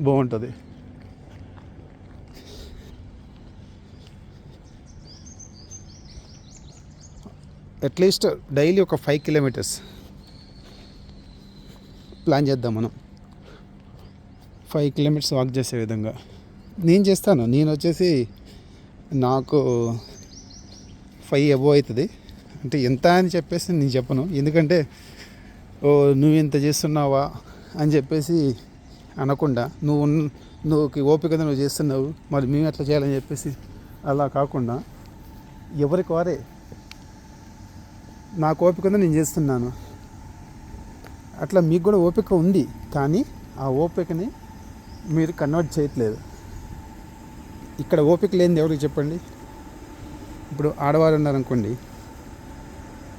బాగుంటుంది. అట్లీస్ట్ డైలీ ఒక 5 కిలోమీటర్స్ ప్లాన్ చేద్దాం మనం. 5 కిలోమీటర్స్ వాక్ చేసే విధంగా నేను చేస్తాను. నేను వచ్చేసి నాకు 5 అబోవ్ అవుతుంది. అంటే ఎంత అని చెప్పేసి నేను చెప్పను, ఎందుకంటే నువ్వు ఇంత చేస్తున్నావా అని చెప్పేసి అనకుండా, నువ్వు ఓపికగా నువ్వు చేస్తున్నావు, మరి మేము ఎట్లా చేయాలని చెప్పేసి అలా కాకుండా ఎవరికి వారే నాకు ఓపిక ఉందో నేను చేస్తున్నాను. అట్లా మీకు కూడా ఓపిక ఉంది, కానీ ఆ ఓపికని మీరు కన్వర్ట్ చేయట్లేదు. ఇక్కడ ఓపిక లేనిది ఎవరికి చెప్పండి. ఇప్పుడు ఆడవారు ఉన్నారనుకోండి,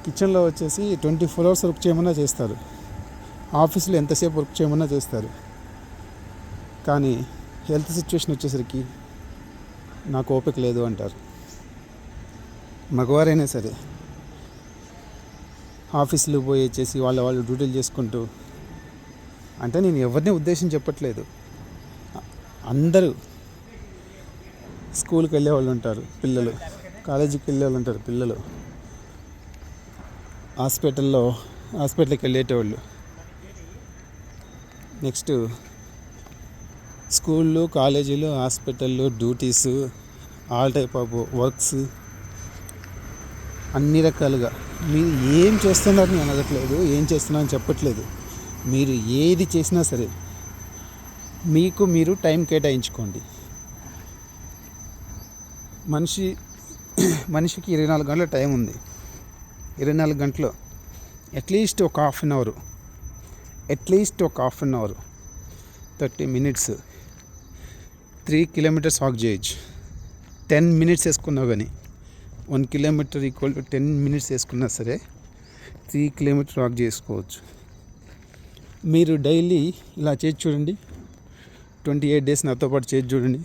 కిచెన్లో వచ్చేసి 24 hours వర్క్ చేయమన్నా చేస్తారు, ఆఫీస్లో ఎంతసేపు వర్క్ చేయమన్నా చేస్తారు. కానీ హెల్త్ సిచ్యువేషన్ వచ్చేసరికి నాకు ఓపిక లేదు అంటారు. మగవారైనా సరే ఆఫీసులు పోయి వచ్చేసి వాళ్ళు డ్యూటీలు చేసుకుంటూ, అంటే నేను ఎవరిని ఉద్దేశం చెప్పట్లేదు, అందరూ స్కూల్కి వెళ్ళే వాళ్ళు ఉంటారు పిల్లలు, కాలేజీకి వెళ్ళే వాళ్ళు ఉంటారు పిల్లలు, హాస్పిటల్కి వెళ్ళేటోళ్ళు, నెక్స్ట్ స్కూళ్ళు, కాలేజీలు, హాస్పిటళ్ళు, duties, all type of works, అన్ని రకాలుగా మీరు ఏం చేస్తున్నారని నేను అడగట్లేదు, ఏం చేస్తున్నారని చెప్పట్లేదు. మీరు ఏది చేసినా సరే మీకు మీరు టైం కేటాయించుకోండి. మనిషికి 24 గంటల టైం ఉంది. 24 గంటలు అట్లీస్ట్ ఒక half an hour 30 minutes 3 kilometers walk చేయొచ్చు. 10 minutes వేసుకున్నా కానీ 1 kilometer ఈక్వల్ టు 10 minutes వేసుకున్నా సరే 3 kilometers వాక్ చేసుకోవచ్చు. మీరు డైలీ ఇలా చేసి చూడండి, 28 days నాతో పాటు చేసి చూడండి,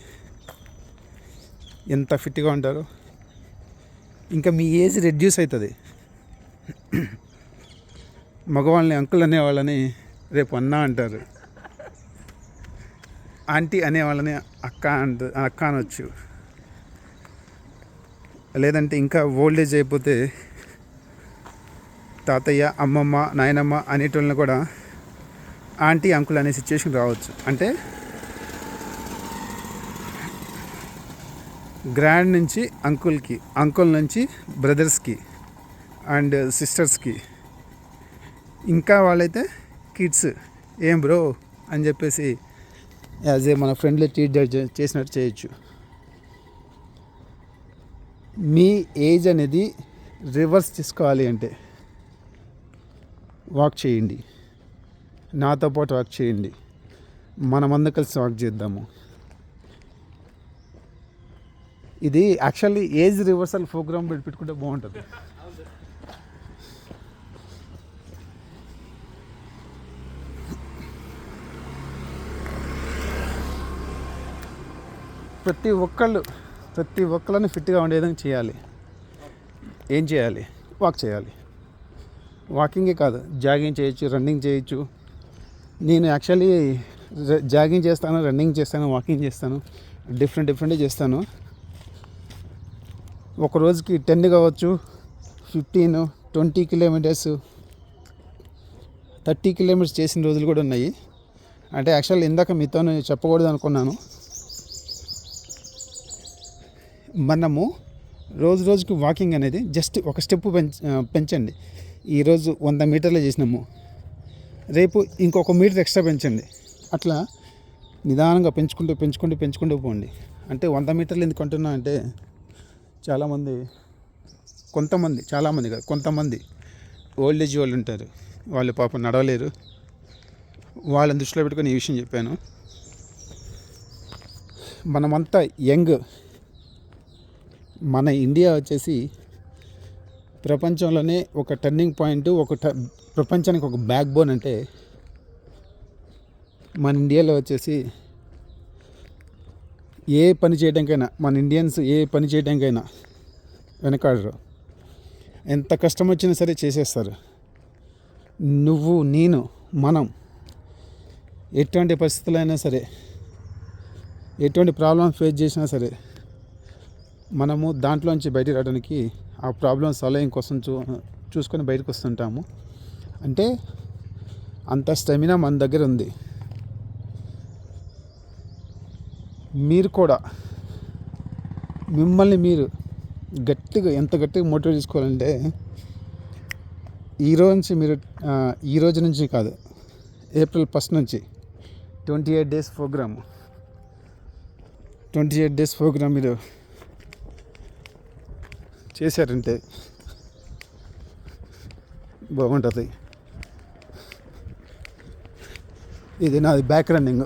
ఎంత ఫిట్గా ఉంటారో. ఇంకా మీ ఏజ్ రెడ్యూస్ అవుతుంది. మగవాళ్ళని అంకుల్ అనేవాళ్ళని రేపు అన్న అంటారు, ఆంటీ అనేవాళ్ళని అక్క అనొచ్చు. లేదంటే ఇంకా ఓల్డేజ్ అయిపోతే తాతయ్య, అమ్మమ్మ, నాయనమ్మ అనేటోళ్ళని కూడా ఆంటీ, అంకుల్ అనే సిచ్యువేషన్ రావచ్చు. అంటే గ్రాండ్ నుంచి అంకుల్కి, అంకుల్ నుంచి బ్రదర్స్కి అండ్ సిస్టర్స్కి, ఇంకా వాళ్ళైతే కిడ్స్, ఏం బ్రో అని చెప్పేసి యాజ్ ఏ మన ఫ్రెండ్లీ ట్రీట్ చేసినట్టు చేయొచ్చు. మీ ఏజ్ అనేది రివర్స్ చేసుకోవాలి అంటే వాక్ చేయండి, నాతో పాటు వాక్ చేయండి, మనమందరం కలిసి వాక్ చేద్దాము. ఇది యాక్చువల్లీ ఏజ్ రివర్సల్ ప్రోగ్రామ్ పెట్టుకుంటే బాగుంటుంది. ప్రతి ఒక్కళ్ళని ఫిట్గా ఉండే విధంగా చేయాలి. ఏం చేయాలి? వాక్ చేయాలి. వాకింగే కాదు, జాగింగ్ చేయొచ్చు, రన్నింగ్ చేయొచ్చు. నేను యాక్చువల్లీ జాగింగ్ చేస్తాను, రన్నింగ్ చేస్తాను, వాకింగ్ చేస్తాను, డిఫరెంట్ చేస్తాను. ఒక రోజుకి 10 కావచ్చు, 15, 20 kilometers, 30 kilometers చేసిన రోజులు కూడా ఉన్నాయి. అంటే యాక్చువల్లీ ఇందాక మీతో చెప్పకూడదు అనుకున్నాను. మనము రోజుకి వాకింగ్ అనేది జస్ట్ ఒక స్టెప్ పెంచండి. ఈరోజు 100 మీటర్లు చేసినాము, రేపు ఇంకొక మీటర్ ఎక్స్ట్రా పెంచండి. అట్లా నిదానంగా పెంచుకుంటూ పోండి. అంటే 100 మీటర్లు ఎందుకు అంటున్నా అంటే కొంతమంది ఓల్డ్ ఏజ్ వాళ్ళు ఉంటారు, వాళ్ళు పాపం నడవలేరు. వాళ్ళని దృష్టిలో పెట్టుకొని ఈ విషయం చెప్పాను. మనమంతా యంగ్. మన ఇండియా వచ్చేసి ప్రపంచంలోనే ఒక టర్నింగ్ పాయింట్, ప్రపంచానికి ఒక బ్యాక్ బోన్ అంటే మన ఇండియాలో వచ్చేసి ఏ పని చేయడానికైనా, మన ఇండియన్స్ ఏ పని చేయడానికైనా వెనకాడరు. ఎంత కష్టం వచ్చినా సరే చేసేస్తారు. నువ్వు, నేను, మనం ఎటువంటి పరిస్థితులైనా సరే, ఎటువంటి ప్రాబ్లం ఫేస్ చేసినా సరే, మనము దాంట్లోంచి బయటికి రావడానికి, ఆ ప్రాబ్లం సాల్వింగ్ కోసం చూసుకొని బయటకు వస్తుంటాము. అంటే అంత స్టెమినా మన దగ్గర ఉంది. మీరు కూడా మిమ్మల్ని మీరు ఎంత గట్టిగా మోటివేట్ చేసుకోవాలంటే ఈ రోజు నుంచి కాదు, April 1 నుంచి 28 days ప్రోగ్రామ్ మీరు చేశారంటే బాగుంటుంది. ఇది నాది బ్యాక్ రన్నింగ్.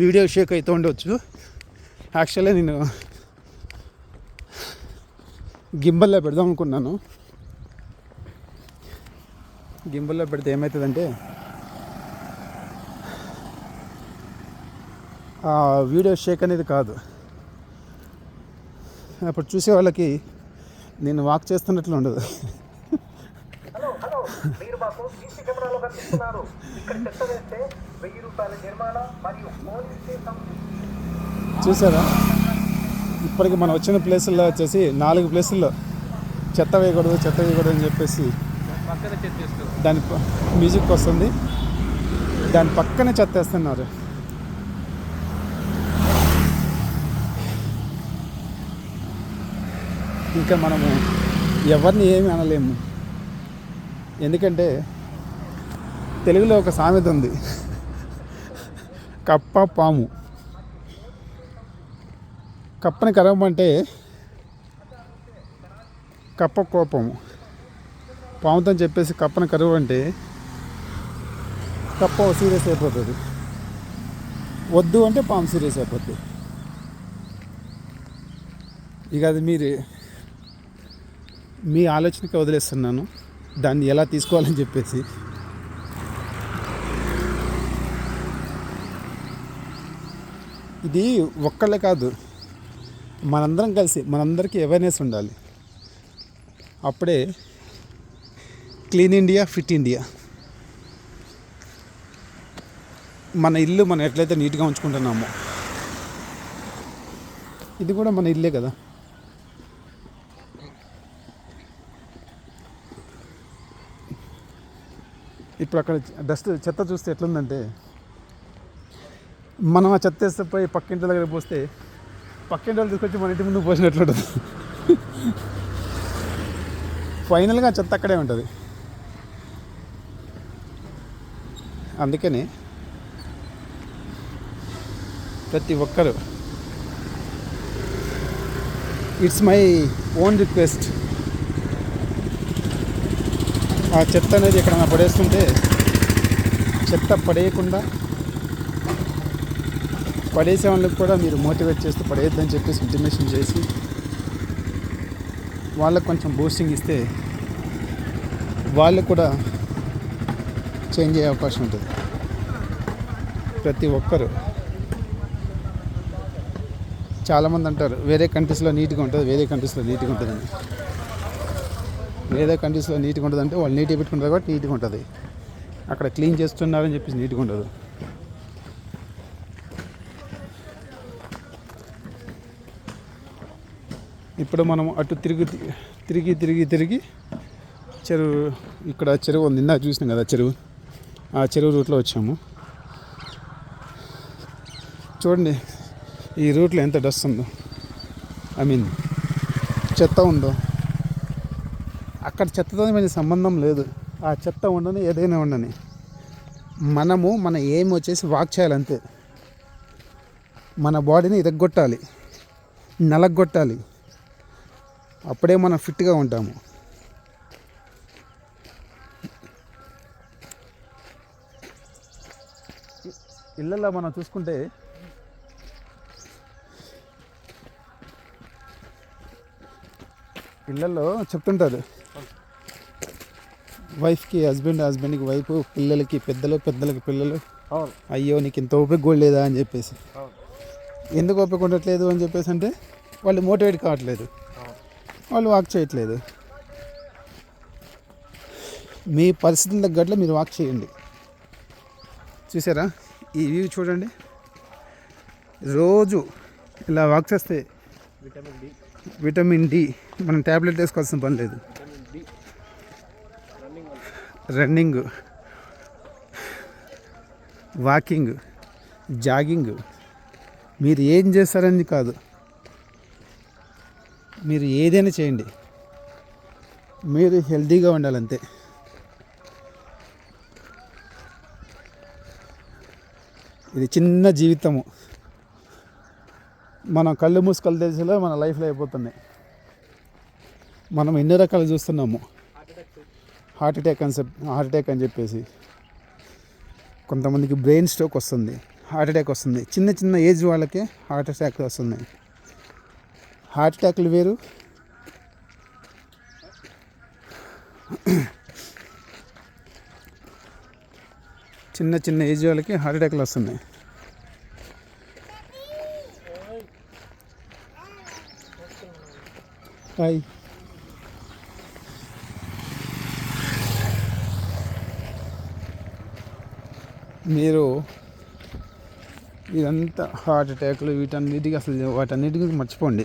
వీడియో షేక్ అవుతూ ఉండవచ్చు, యాక్చువల్లీ నేను గింబల్లో పెడదాం అనుకున్నాను. గింబల్లో పెడితే ఏమవుతుందంటే వీడియో షేక్ అనేది కాదు. అప్పుడు చూసే వాళ్ళకి నేను వాక్ చేస్తున్నట్లు ఉండదు. చూసారా, ఇప్పటికి మనం వచ్చిన ప్లేసుల్లో వచ్చేసి 4 ప్లేసుల్లో చెత్త వేయకూడదు అని చెప్పేసి దాని మ్యూజిక్ వస్తుంది, దాని పక్కనే చెత్త వేస్తున్నారు. ఇంకా మనము ఎవరిని ఏమి అనలేము. ఎందుకంటే తెలుగులో ఒక సామెత ఉంది, కప్ప పాము. కప్పని కరవమంటే కప్ప కోపము, పాముతో చెప్పేసి కప్పని కరువు అంటే కప్ప సీరియస్ అయిపోతుంది, వద్దు అంటే పాము సీరియస్ అయిపోతుంది. ఇక అది మీ ఆలోచనకి వదిలేస్తున్నాను, దాన్ని ఎలా తీసుకోవాలని చెప్పేసి. ఇది ఒక్కళ్ళే కాదు, మనందరం కలిసి, మనందరికీ అవేర్నెస్ ఉండాలి. అప్పుడే క్లీన్ ఇండియా, ఫిట్ ఇండియా. మన ఇల్లు మనం ఎట్లయితే నీట్గా ఉంచుకుంటున్నామో, ఇది కూడా మన ఇల్లే కదా. ఇప్పుడు అక్కడ చెత్త చూస్తే ఎట్లుందంటే, మనం ఆ చెత్త వేస్తే పోయి పక్కింటి దగ్గర పోస్తే పక్కింటి వాళ్ళు తీసుకొచ్చి మన ఇంటి ముందు పోసినట్లుంటుంది. ఫైనల్గా చెత్త అక్కడే ఉంటుంది. అందుకని ప్రతి ఒక్కరు, ఇట్స్ మై ఓన్ రిక్వెస్ట్, ఆ చెత్త అనేది ఎక్కడైనా పడేస్తుంటే చెత్త పడేయకుండా పడేసే వాళ్ళకి కూడా మీరు మోటివేట్ చేస్తూ పడేయద్దని చెప్పేసి ఇంటిమేషన్ చేసి వాళ్ళకు కొంచెం బూస్టింగ్ ఇస్తే వాళ్ళు కూడా చేంజ్ అయ్యే అవకాశం ఉంటుంది. ప్రతి ఒక్కరు, చాలామంది అంటారు వేరే కంట్రీస్లో నీట్గా ఉంటుంది, వేరే కంట్రీస్లో నీట్గా ఉంటుందని. వేరే కంట్రీస్లో నీట్గా ఉంటుంది అంటే వాళ్ళు నీట్గా పెట్టుకుంటారు కాబట్టి నీట్గా ఉంటుంది, అక్కడ క్లీన్ చేస్తున్నారని చెప్పేసి నీట్గా ఉండదు. ఇప్పుడు మనం అటు తిరిగి చెరువు, ఇక్కడ చెరువు ఉంది, ఇందాక చూసినాం కదా చెరువు, ఆ చెరువు రూట్లో వచ్చాము. చూడండి ఈ రూట్లో ఎంత డస్ట్ ఉందో, చెత్త ఉందో. అక్కడ చెత్తతో మనకి సంబంధం లేదు, ఆ చెత్త ఉండని ఏదైనా ఉండని, మన ఎయిమ్ వచ్చేసి వాక్ చేయాలంతే. మన బాడీని ఇరగ్గొట్టాలి, నలగొట్టాలి, అప్పుడే మనం ఫిట్గా ఉంటాము. ఇళ్ళల్లో మనం చూసుకుంటే ఇళ్ళల్లో చెప్తుంటారు, వైఫ్కి హస్బెండ్కి వైఫ్, పిల్లలకి పెద్దలకి పిల్లలు, అయ్యో నీకు ఇంత ఓపిక కూడా లేదా అని చెప్పేసి. ఎందుకు ఓపిక ఉండట్లేదు అని చెప్పేసి అంటే వాళ్ళు మోటివేట్ కావట్లేదు, వాళ్ళు వాక్ చేయట్లేదు. మీ పరిస్థితుల తగ్గట్లు మీరు వాక్ చేయండి. చూసారా ఈ వ్యూ చూడండి, రోజు ఇలా వాక్ చేస్తే విటమిన్ డి, మనం ట్యాబ్లెట్ వేసుకోవాల్సిన పని లేదు. రన్నింగ్, వాకింగ్, జాగింగ్, మీరు ఏం చేస్తారని కాదు, మీరు ఏదైనా చేయండి, మీరు హెల్తీగా ఉండాలంతే. ఇది చిన్న జీవితము, మనం కళ్ళు మూసుకలు తెలిసేలో మన లైఫ్లో అయిపోతున్నాయి. మనం ఎన్ని రకాలు చూస్తున్నాము, హార్ట్ అటాక్ అని చెప్పేసి, కొంతమందికి బ్రెయిన్ స్ట్రోక్ వస్తుంది, హార్ట్ అటాక్ వస్తుంది. చిన్న చిన్న ఏజ్ వాళ్ళకే హార్ట్ అటాక్ వస్తుంది. హార్ట్ అటాక్లు వేరు, చిన్న చిన్న ఏజ్ వాళ్ళకి హార్ట్ అటాక్లు వస్తున్నాయి. హాయ్, మీరు ఇదంతా హార్ట్ అటాక్లు వీటన్నిటికీ అసలు వాటన్నిటికీ మర్చిపోండి.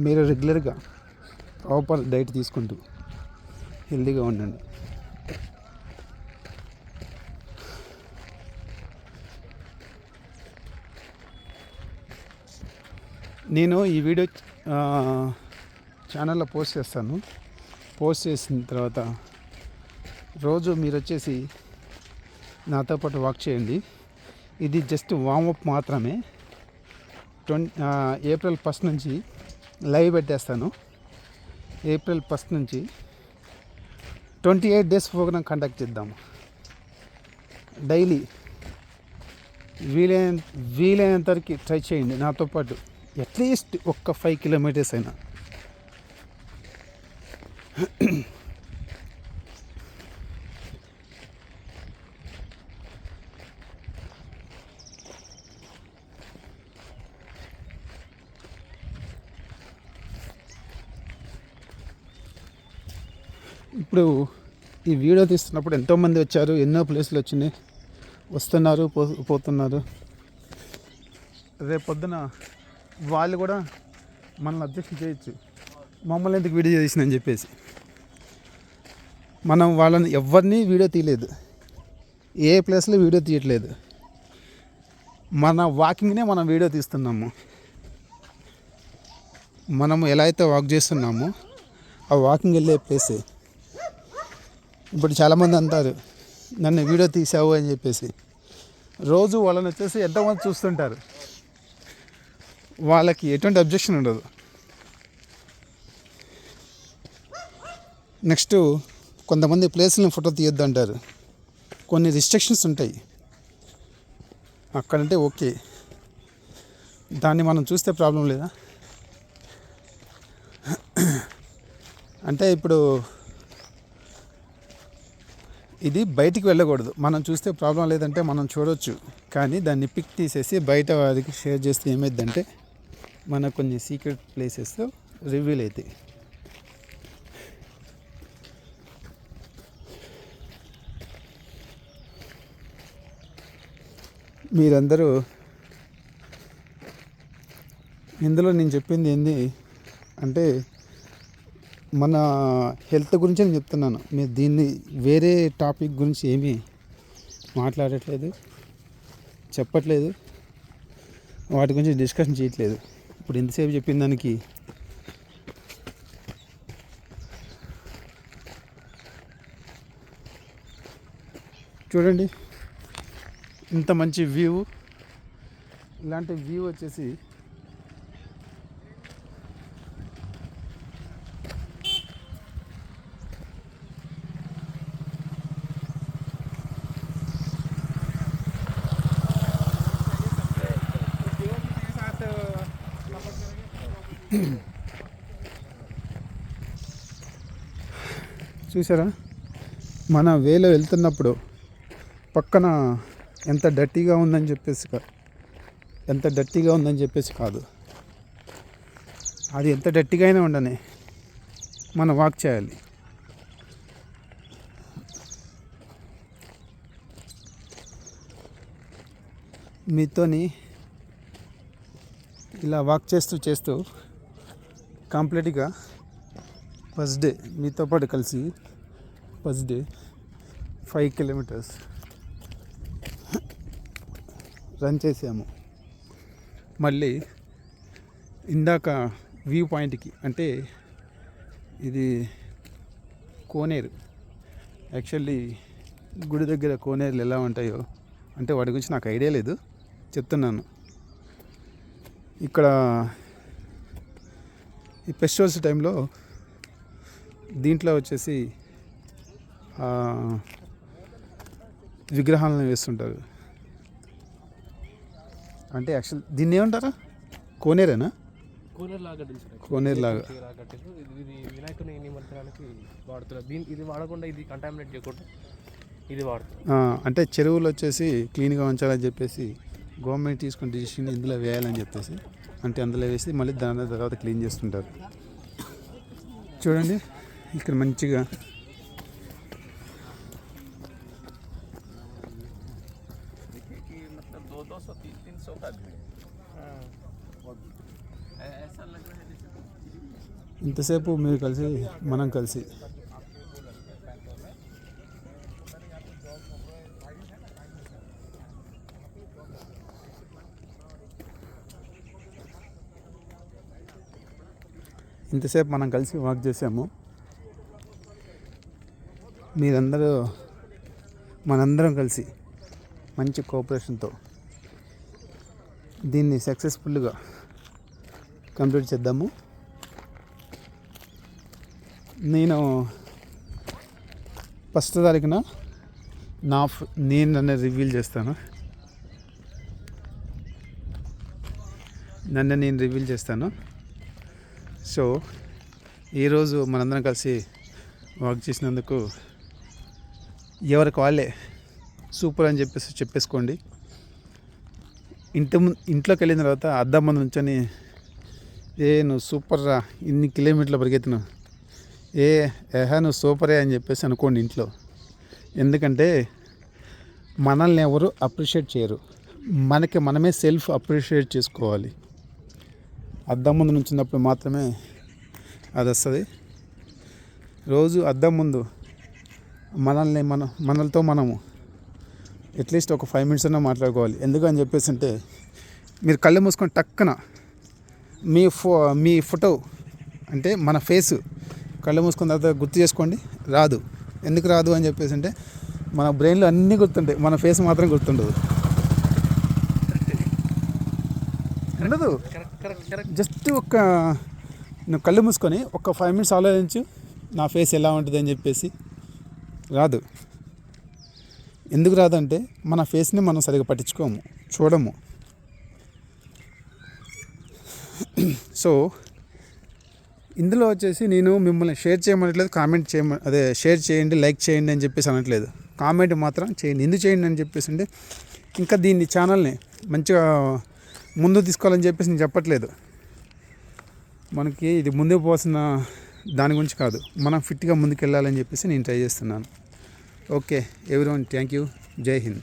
మీరు రెగ్యులర్గా ప్రాపర్ డైట్ తీసుకుంటూ హెల్తీగా ఉండండి. నేను ఈ వీడియో ఛానల్లో పోస్ట్ చేస్తాను. పోస్ట్ చేసిన తర్వాత రోజు మీరు వచ్చేసి నాతో పాటు వాక్ చేయండి. ఇది జస్ట్ వార్మప్ మాత్రమే. ఏప్రిల్ 1 నుంచి లైవ్ పెట్టేస్తాను. ఏప్రిల్ 1 నుంచి 28 డేస్ ప్రోగ్రామ్ కండక్ట్ చేద్దాము. డైలీ వీలైనంత వరకు ట్రై చేయండి నాతో పాటు. అట్లీస్ట్ ఒక్క 5 కిలోమీటర్స్ అయినా. ఇప్పుడు ఈ వీడియో తీస్తున్నప్పుడు ఎంతోమంది వచ్చారు, ఎన్నో ప్లేసులు వచ్చినాయి, వస్తున్నారు, పోతున్నారు. రేపొద్దున వాళ్ళు కూడా మనల్ని అబ్జెక్షన్ చేయొచ్చు, మమ్మల్ని ఎందుకు వీడియో చేసినని చెప్పేసి. మనం వాళ్ళని ఎవరిని వీడియో తీయలేదు, ఏ ప్లేస్లో వీడియో తీయట్లేదు. మన వాకింగ్నే మనం వీడియో తీస్తున్నాము. మనము ఎలా అయితే వాక్ చేస్తున్నామో ఆ వాకింగ్ వెళ్ళే ప్లేసే. ఇప్పుడు చాలామంది అంటారు నన్ను వీడియో తీసావు అని చెప్పేసి. రోజు వాళ్ళని వచ్చేసి ఎంతోమంది చూస్తుంటారు, వాళ్ళకి ఎటువంటి అబ్జెక్షన్ ఉండదు. నెక్స్ట్ కొంతమంది ప్లేస్లను ఫోటో తీయొద్దు అంటారు. కొన్ని రిస్ట్రిక్షన్స్ ఉంటాయి అక్కడంటే ఓకే, దాన్ని మనం చూస్తే ప్రాబ్లం లేదా? అంటే ఇప్పుడు ఇది బయటికి వెళ్ళకూడదు. మనం చూస్తే ప్రాబ్లం లేదంటే మనం చూడవచ్చు, కానీ దాన్ని పిక్ తీసేసి బయట వారికి షేర్ చేస్తే ఏమైందంటే మనకు కొన్ని సీక్రెట్ ప్లేసెస్ రివీల్ అవుతాయి. మీరందరూ ఇందులో నేను చెప్పింది ఏంది అంటే మన హెల్త్ గురించి నేను చెప్తున్నాను. మీరు దీన్ని వేరే టాపిక్ గురించి ఏమీ మాట్లాడట్లేదు, చెప్పట్లేదు, వాటి గురించి డిస్కషన్ చేయట్లేదు. ఇప్పుడు ఎంతసేపు చెప్పిన దానికి చూడండి, ఇంత మంచి వ్యూ. ఇలాంటి వ్యూ వచ్చేసి చూసారా, మన వేలో వెళ్తున్నప్పుడు పక్కన ఎంత డర్టీగా ఉందని చెప్పేసి కాదు, అది ఎంత డర్టీగా అయినా ఉండని మనం వాక్ చేయాలి. మీతోని ఇలా వాక్ చేస్తూ కంప్లీట్గా ఫస్ట్ డే మీతో పాటు కలిసి ఫస్ట్ డే 5 కిలోమీటర్స్ రన్ చేసాము. మళ్ళీ ఇందాక వ్యూ పాయింట్కి, అంటే ఇది కోనేరు, యాక్చువల్లీ గుడి దగ్గర కోనేరులు ఎలా ఉంటాయో, అంటే వాటి గురించి నాకు ఐడియా లేదు, చెప్తున్నాను. ఇక్కడ ఈ ఫెస్టివల్స్ టైంలో దీంట్లో వచ్చేసి విగ్రహాలను వేస్తుంటారు. అంటే యాక్చువల్ దీన్ని ఏమంటారా? కోనేరేనా? కోనేరు లాగా ఇది వినాయకుని నిమజ్జనానికి వాడుతున్నారు. ఇది వాడకుండా, ఇది కంటామినేట్ చేయకుండా ఇది వాడుతున్నారు. అంటే చెరువులు వచ్చేసి క్లీన్గా ఉంచాలని చెప్పేసి గవర్నమెంట్ తీసుకున్న డిసిషన్ ఇందులో వేయాలని చెప్పేసి, అంటే అందులో వేసి మళ్ళీ దాని తర్వాత క్లీన్ చేస్తుంటారు. చూడండి ఇక్కడ మంచిగా ఇంతసేపు మీరు కలిసి మనం కలిసి వాక్ చేసాము. మీరందరూ మనందరం కలిసి మంచి కోఆపరేషన్తో దీన్ని సక్సెస్ఫుల్గా కంప్లీట్ చేద్దాము. నేను 1వ తారీఖున నన్ను రివీల్ చేస్తాను. సో ఈరోజు మనందరం కలిసి వాక్ చేసినందుకు ఎవరికి వాళ్ళే సూపర్ అని చెప్పేసుకోండి. ఇంట్లోకి వెళ్ళిన తర్వాత అద్దం ముందు నుంచొని నువ్వు సూపర్ రా, ఇన్ని కిలోమీటర్లు పరిగెత్తినావు, నువ్వు సూపరే అని చెప్పేసి అనుకోండి ఇంట్లో. ఎందుకంటే మనల్ని ఎవరు అప్రిషియేట్ చేయరు, మనమే సెల్ఫ్ అప్రిషియేట్ చేసుకోవాలి. అద్దం ముందు నుంచినప్పుడు మాత్రమే అది వస్తుంది. రోజు అద్దం ముందు మనలతో మనము అట్లీస్ట్ ఒక 5 minutes అన్నా మాట్లాడుకోవాలి. ఎందుకని చెప్పేసి అంటే మీరు కళ్ళు మూసుకొని టక్కున మీ ఫోటో అంటే మన ఫేసు కళ్ళు మూసుకున్న తర్వాత గుర్తు చేసుకోండి. ఎందుకు రాదు అని చెప్పేసి అంటే మన బ్రెయిన్లో అన్నీ గుర్తుంటాయి, మన ఫేస్ మాత్రం గుర్తుండదు. ఉండదు. జస్ట్ నువ్వు కళ్ళు మూసుకొని ఒక 5 minutes ఆలోచించు, నా ఫేస్ ఎలా ఉంటుంది అని చెప్పేసి. రాదు. ఎందుకు రాదంటే మన ఫేస్ని మనం సరిగా పట్టించుకోము, చూడము. సో ఇందులో వచ్చేసి నేను మిమ్మల్ని షేర్ చేయమనట్లేదు, షేర్ చేయండి, లైక్ చేయండి అని చెప్పేసి అనట్లేదు. కామెంట్ మాత్రం చేయండి. ఎందుకు చేయండి అని చెప్పేసి అంటే ఇంకా దీన్ని ఛానల్ని మంచిగా ముందు తీసుకోవాలని చెప్పేసి నేను చెప్పట్లేదు. మనకి ఇది ముందుకు పోవాల్సిన దాని గురించి కాదు, మనం ఫిట్గా ముందుకు వెళ్ళాలని చెప్పేసి నేను ట్రై చేస్తున్నాను. Okay everyone, thank you. జై హింద్.